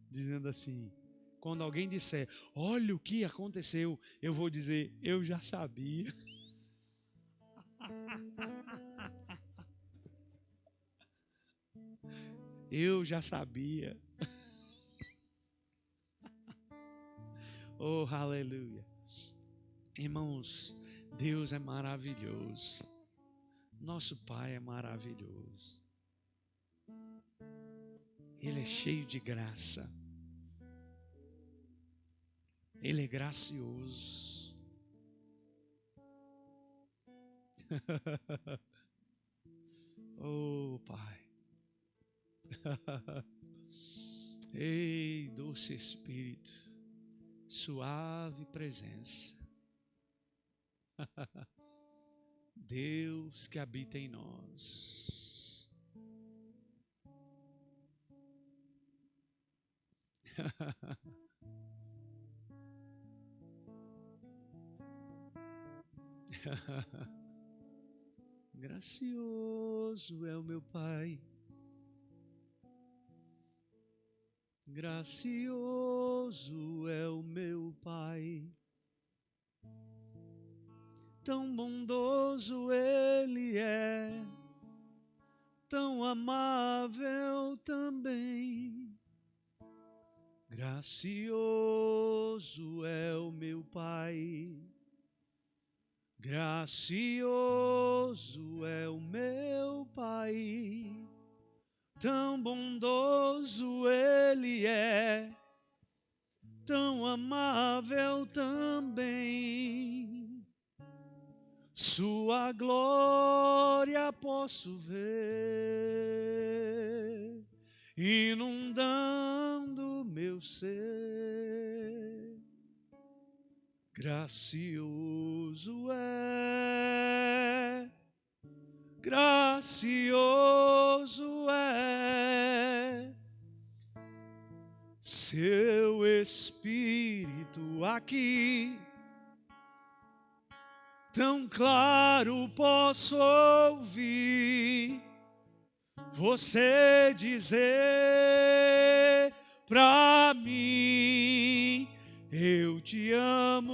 dizendo assim, quando alguém disser, olha o que aconteceu, eu vou dizer, eu já sabia. Eu já sabia. Oh, aleluia. Irmãos, Deus é maravilhoso. Nosso Pai é maravilhoso. Ele é cheio de graça. Ele é gracioso. Oh, Pai. Ei, doce Espírito, suave presença. Deus que habita em nós. Gracioso é o meu Pai. Gracioso é o meu Pai. Tão bondoso Ele é, tão amável também. Gracioso é o meu Pai. Gracioso é o meu Pai. Tão bondoso Ele é, tão amável também. Sua glória posso ver, inundando meu ser. Gracioso é, gracioso é seu Espírito aqui. Tão claro posso ouvir você dizer pra mim: eu te amo,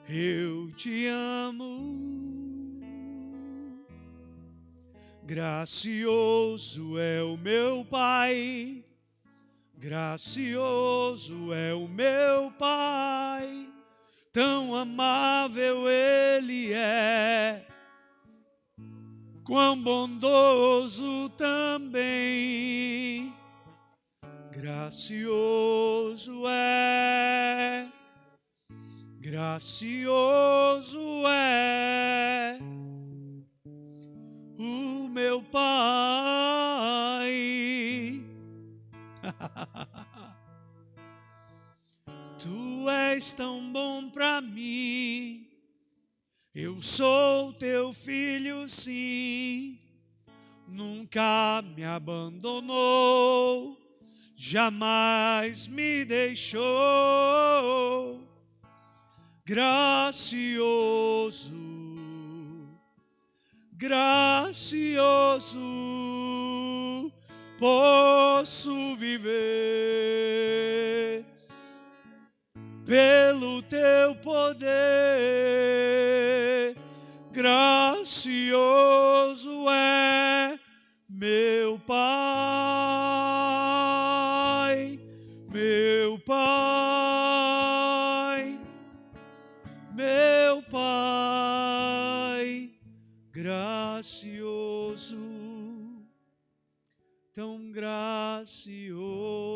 eu te amo. Gracioso é o meu Pai, gracioso é o meu Pai. Tão amável Ele é, quão bondoso também. Gracioso é, gracioso é o meu Pai. Tu és tão bom pra mim, eu sou teu filho, sim. Nunca me abandonou, jamais me deixou. Gracioso, gracioso, posso viver pelo teu poder. Gracioso é meu Pai, meu Pai.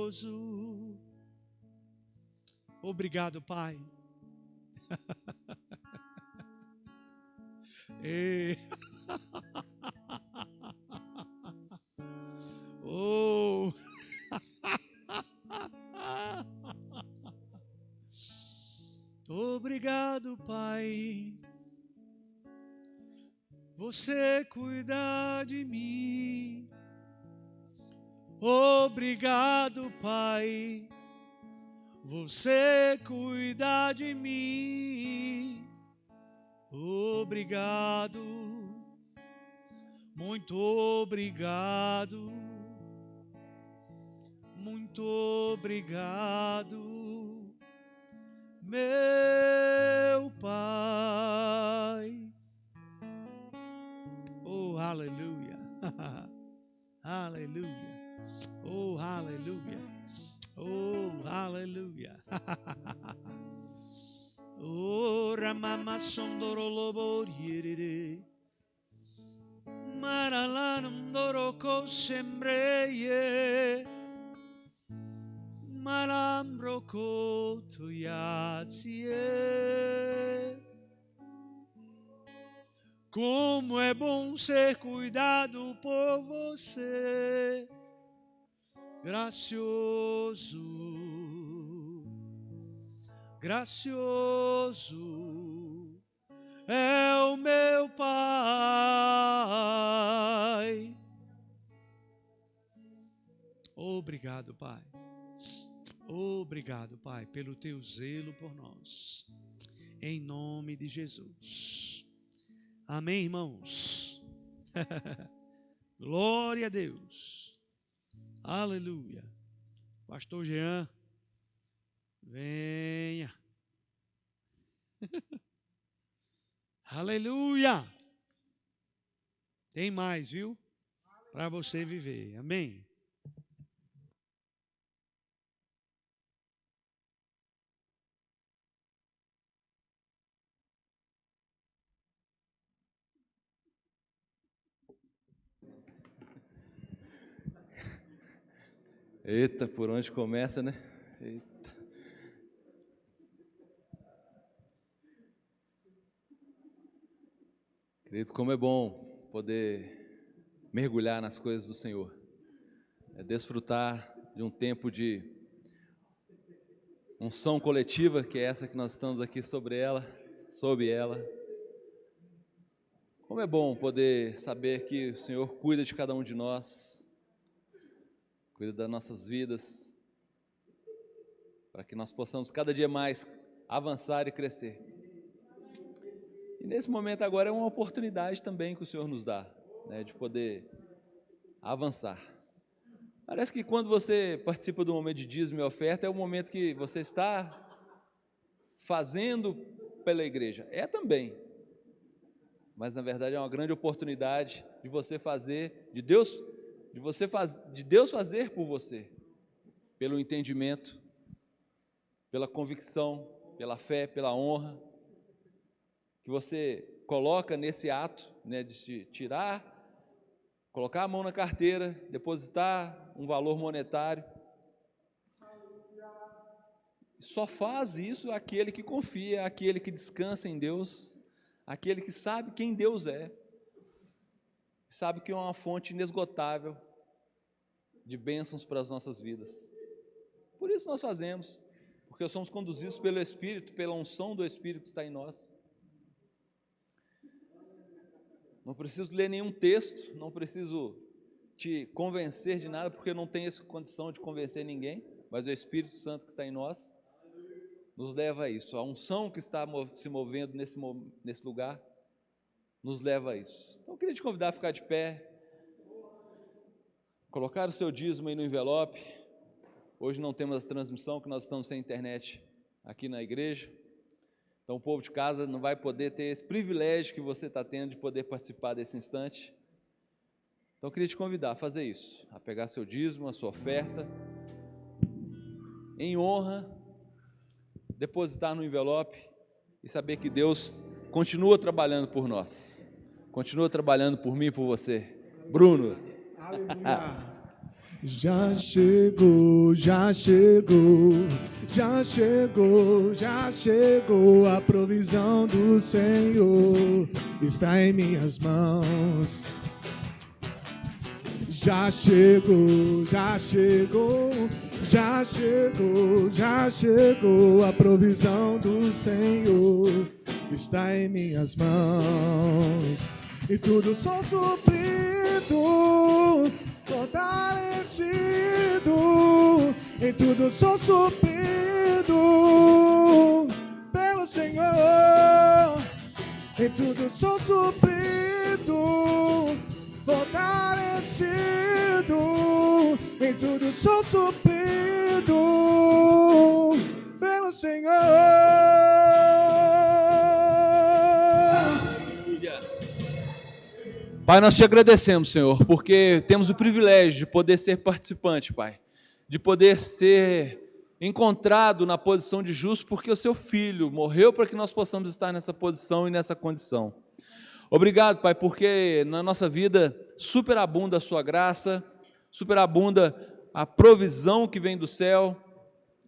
gracioso. Obrigado, Pai. Ei. Oh. Obrigado, Pai. Você cuida de mim. Obrigado, Pai. Você cuida de mim. Obrigado. Muito obrigado. Muito obrigado, meu Pai. Oh, aleluia. Aleluia. Oh, aleluia. Oh, aleluia. Oh, ramama sondoroloboriere. Maralanum doroko sembreye. Marambroco tuyazie. Como é bom ser cuidado por você, gracioso, gracioso é o meu Pai. Obrigado, Pai. Obrigado, Pai, pelo teu zelo por nós. Em nome de Jesus. Amém, irmãos. Glória a Deus. Aleluia. Pastor Jean, venha. Aleluia. Tem mais, viu? Para você viver. Amém. Eita, por onde começa, né? Eita. Querido, como é bom poder mergulhar nas coisas do Senhor. É desfrutar de um tempo de unção coletiva, que é essa que nós estamos aqui sob ela. Como é bom poder saber que o Senhor cuida de cada um de nós, cuida das nossas vidas, para que nós possamos cada dia mais avançar e crescer. E nesse momento agora é uma oportunidade também que o Senhor nos dá, né, de poder avançar. Parece que quando você participa do momento de dízimo e oferta, é o momento que você está fazendo pela igreja. É também, mas na verdade é uma grande oportunidade de você fazer, de Deus fazer por você, pelo entendimento, pela convicção, pela fé, pela honra, que você coloca nesse ato, né, de se tirar, colocar a mão na carteira, depositar um valor monetário. Só faz isso aquele que confia, aquele que descansa em Deus, aquele que sabe quem Deus é, sabe que é uma fonte inesgotável de bênçãos para as nossas vidas. Por isso nós fazemos, porque somos conduzidos pelo Espírito, pela unção do Espírito que está em nós. Não preciso ler nenhum texto, não preciso te convencer de nada, porque eu não tenho essa condição de convencer ninguém, mas o Espírito Santo que está em nós nos leva a isso. A unção que está se movendo nesse lugar nos leva a isso. Então eu queria te convidar a ficar de pé, colocar o seu dízimo aí no envelope. Hoje não temos a transmissão, que nós estamos sem internet aqui na igreja. Então o povo de casa não vai poder ter esse privilégio que você está tendo de poder participar desse instante. Então eu queria te convidar a fazer isso, a pegar seu dízimo, a sua oferta, em honra, depositar no envelope e saber que Deus continua trabalhando por nós, continua trabalhando por mim e por você. Bruno. Aleluia. Já chegou, já chegou, já chegou, já chegou. A provisão do Senhor está em minhas mãos. Já chegou, já chegou, já chegou, já chegou. A provisão do Senhor está em minhas mãos. E tudo só suprido, fortalecido. Em tudo sou suprido pelo Senhor. Em tudo sou suprido, fortalecido. Em tudo sou suprido pelo Senhor. Pai, nós te agradecemos, Senhor, porque temos o privilégio de poder ser participante, Pai, de poder ser encontrado na posição de justo, porque o seu Filho morreu para que nós possamos estar nessa posição e nessa condição. Obrigado, Pai, porque na nossa vida superabunda a sua graça, superabunda a provisão que vem do céu,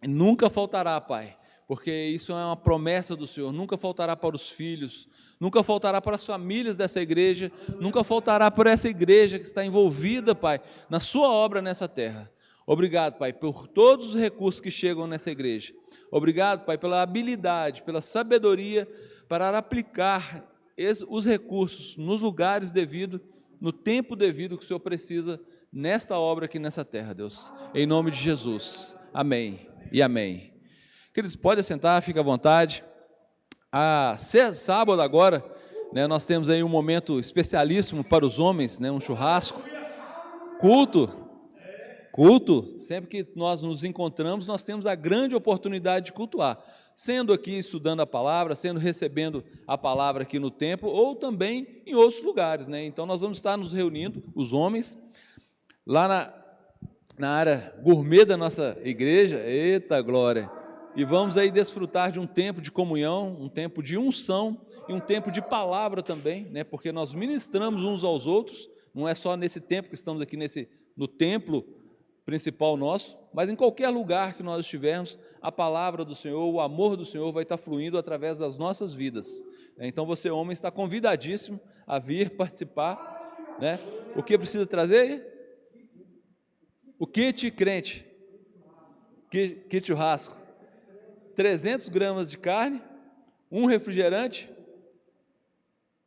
e nunca faltará, Pai, porque isso é uma promessa do Senhor, nunca faltará para os filhos, nunca faltará para as famílias dessa igreja, nunca faltará para essa igreja que está envolvida, Pai, na sua obra nessa terra. Obrigado, Pai, por todos os recursos que chegam nessa igreja. Obrigado, Pai, pela habilidade, pela sabedoria para aplicar os recursos nos lugares devidos, no tempo devido que o Senhor precisa nesta obra aqui nessa terra, Deus. Em nome de Jesus. Amém e amém. Queridos, pode sentar, fica à vontade. Sábado agora, né, nós temos aí um momento especialíssimo para os homens, né, um churrasco, culto, sempre que nós nos encontramos, nós temos a grande oportunidade de cultuar, sendo aqui estudando a palavra, recebendo a palavra aqui no templo, ou também em outros lugares, né? Então nós vamos estar nos reunindo, os homens, lá na área gourmet da nossa igreja, eita glória, e vamos aí desfrutar de um tempo de comunhão, um tempo de unção e um tempo de palavra também, né? Porque nós ministramos uns aos outros, não é só nesse tempo que estamos aqui no templo principal nosso, mas em qualquer lugar que nós estivermos, a palavra do Senhor, o amor do Senhor vai estar fluindo através das nossas vidas. Então você, homem, está convidadíssimo a vir participar, né? O que precisa trazer? O kit crente, kit churrasco, 300 gramas de carne, um refrigerante,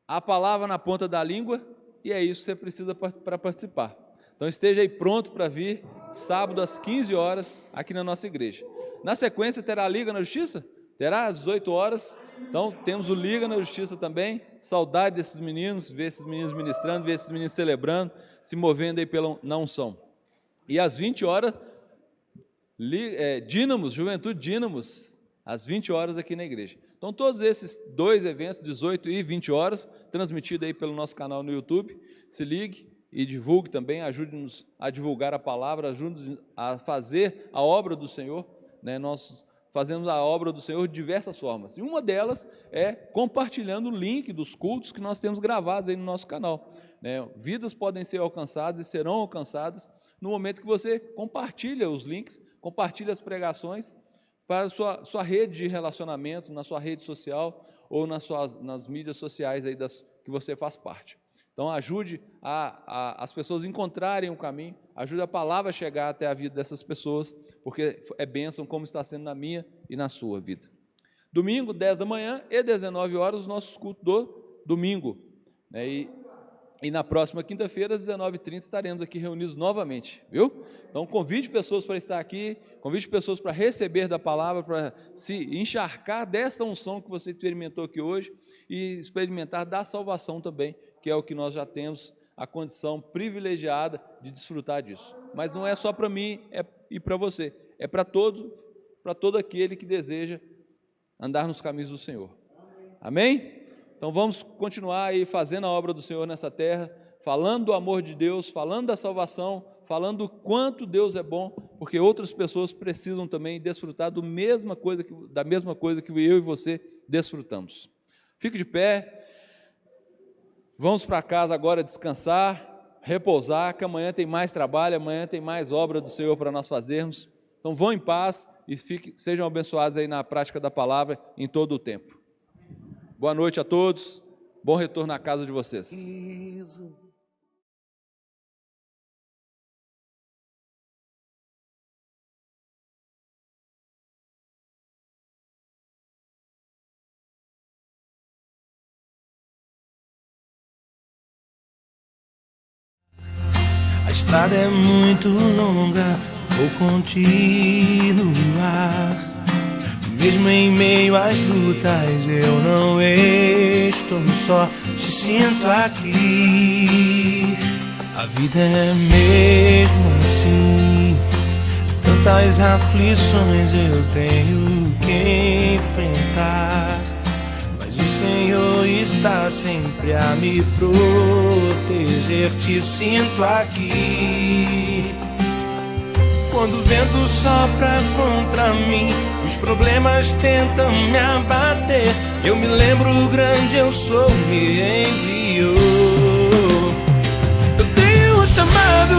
a palavra na ponta da língua, e é isso que você precisa para participar. Então esteja aí pronto para vir sábado às 15 horas aqui na nossa igreja. Na sequência terá a Liga na Justiça? Terá às 18 horas. Então temos o Liga na Justiça também. Saudade desses meninos, ver esses meninos ministrando, ver esses meninos celebrando, se movendo aí na unção. E às 20 horas, Dínamos, Juventude Dínamos, às 20 horas aqui na igreja. Então todos esses dois eventos, 18 e 20 horas, transmitido aí pelo nosso canal no YouTube, se ligue e divulgue também, ajude-nos a divulgar a palavra, ajude-nos a fazer a obra do Senhor, né? Nós fazemos a obra do Senhor de diversas formas, e uma delas é compartilhando o link dos cultos que nós temos gravados aí no nosso canal, né? Vidas podem ser alcançadas e serão alcançadas no momento que você compartilha os links, compartilha as pregações para a sua rede de relacionamento, na sua rede social ou nas mídias sociais aí que você faz parte. Então ajude as pessoas a encontrarem o caminho, ajude a palavra a chegar até a vida dessas pessoas, porque é bênção como está sendo na minha e na sua vida. Domingo, 10 da manhã e 19 horas, os nossos cultos do domingo, né? E na próxima quinta-feira, às 19h30, estaremos aqui reunidos novamente, viu? Então convide pessoas para estar aqui, convide pessoas para receber da palavra, para se encharcar dessa unção que você experimentou aqui hoje e experimentar da salvação também, que é o que nós já temos a condição privilegiada de desfrutar disso. Mas não é só para mim e para você, é para todo aquele que deseja andar nos caminhos do Senhor. Amém? Então vamos continuar aí fazendo a obra do Senhor nessa terra, falando do amor de Deus, falando da salvação, falando do quanto Deus é bom, porque outras pessoas precisam também desfrutar da mesma coisa que eu e você desfrutamos. Fique de pé, vamos para casa agora descansar, repousar, que amanhã tem mais trabalho, amanhã tem mais obra do Senhor para nós fazermos. Então vão em paz e sejam abençoados aí na prática da palavra em todo o tempo. Boa noite a todos, bom retorno à casa de vocês. A estrada é muito longa, vou continuar. Mesmo em meio às lutas, eu não estou só, te sinto aqui. A vida é mesmo assim, tantas aflições eu tenho que enfrentar. Mas o Senhor está sempre a me proteger, te sinto aqui. Quando o vento sopra contra mim, os problemas tentam me abater, eu me lembro o grande eu sou me enviou. Eu tenho um chamado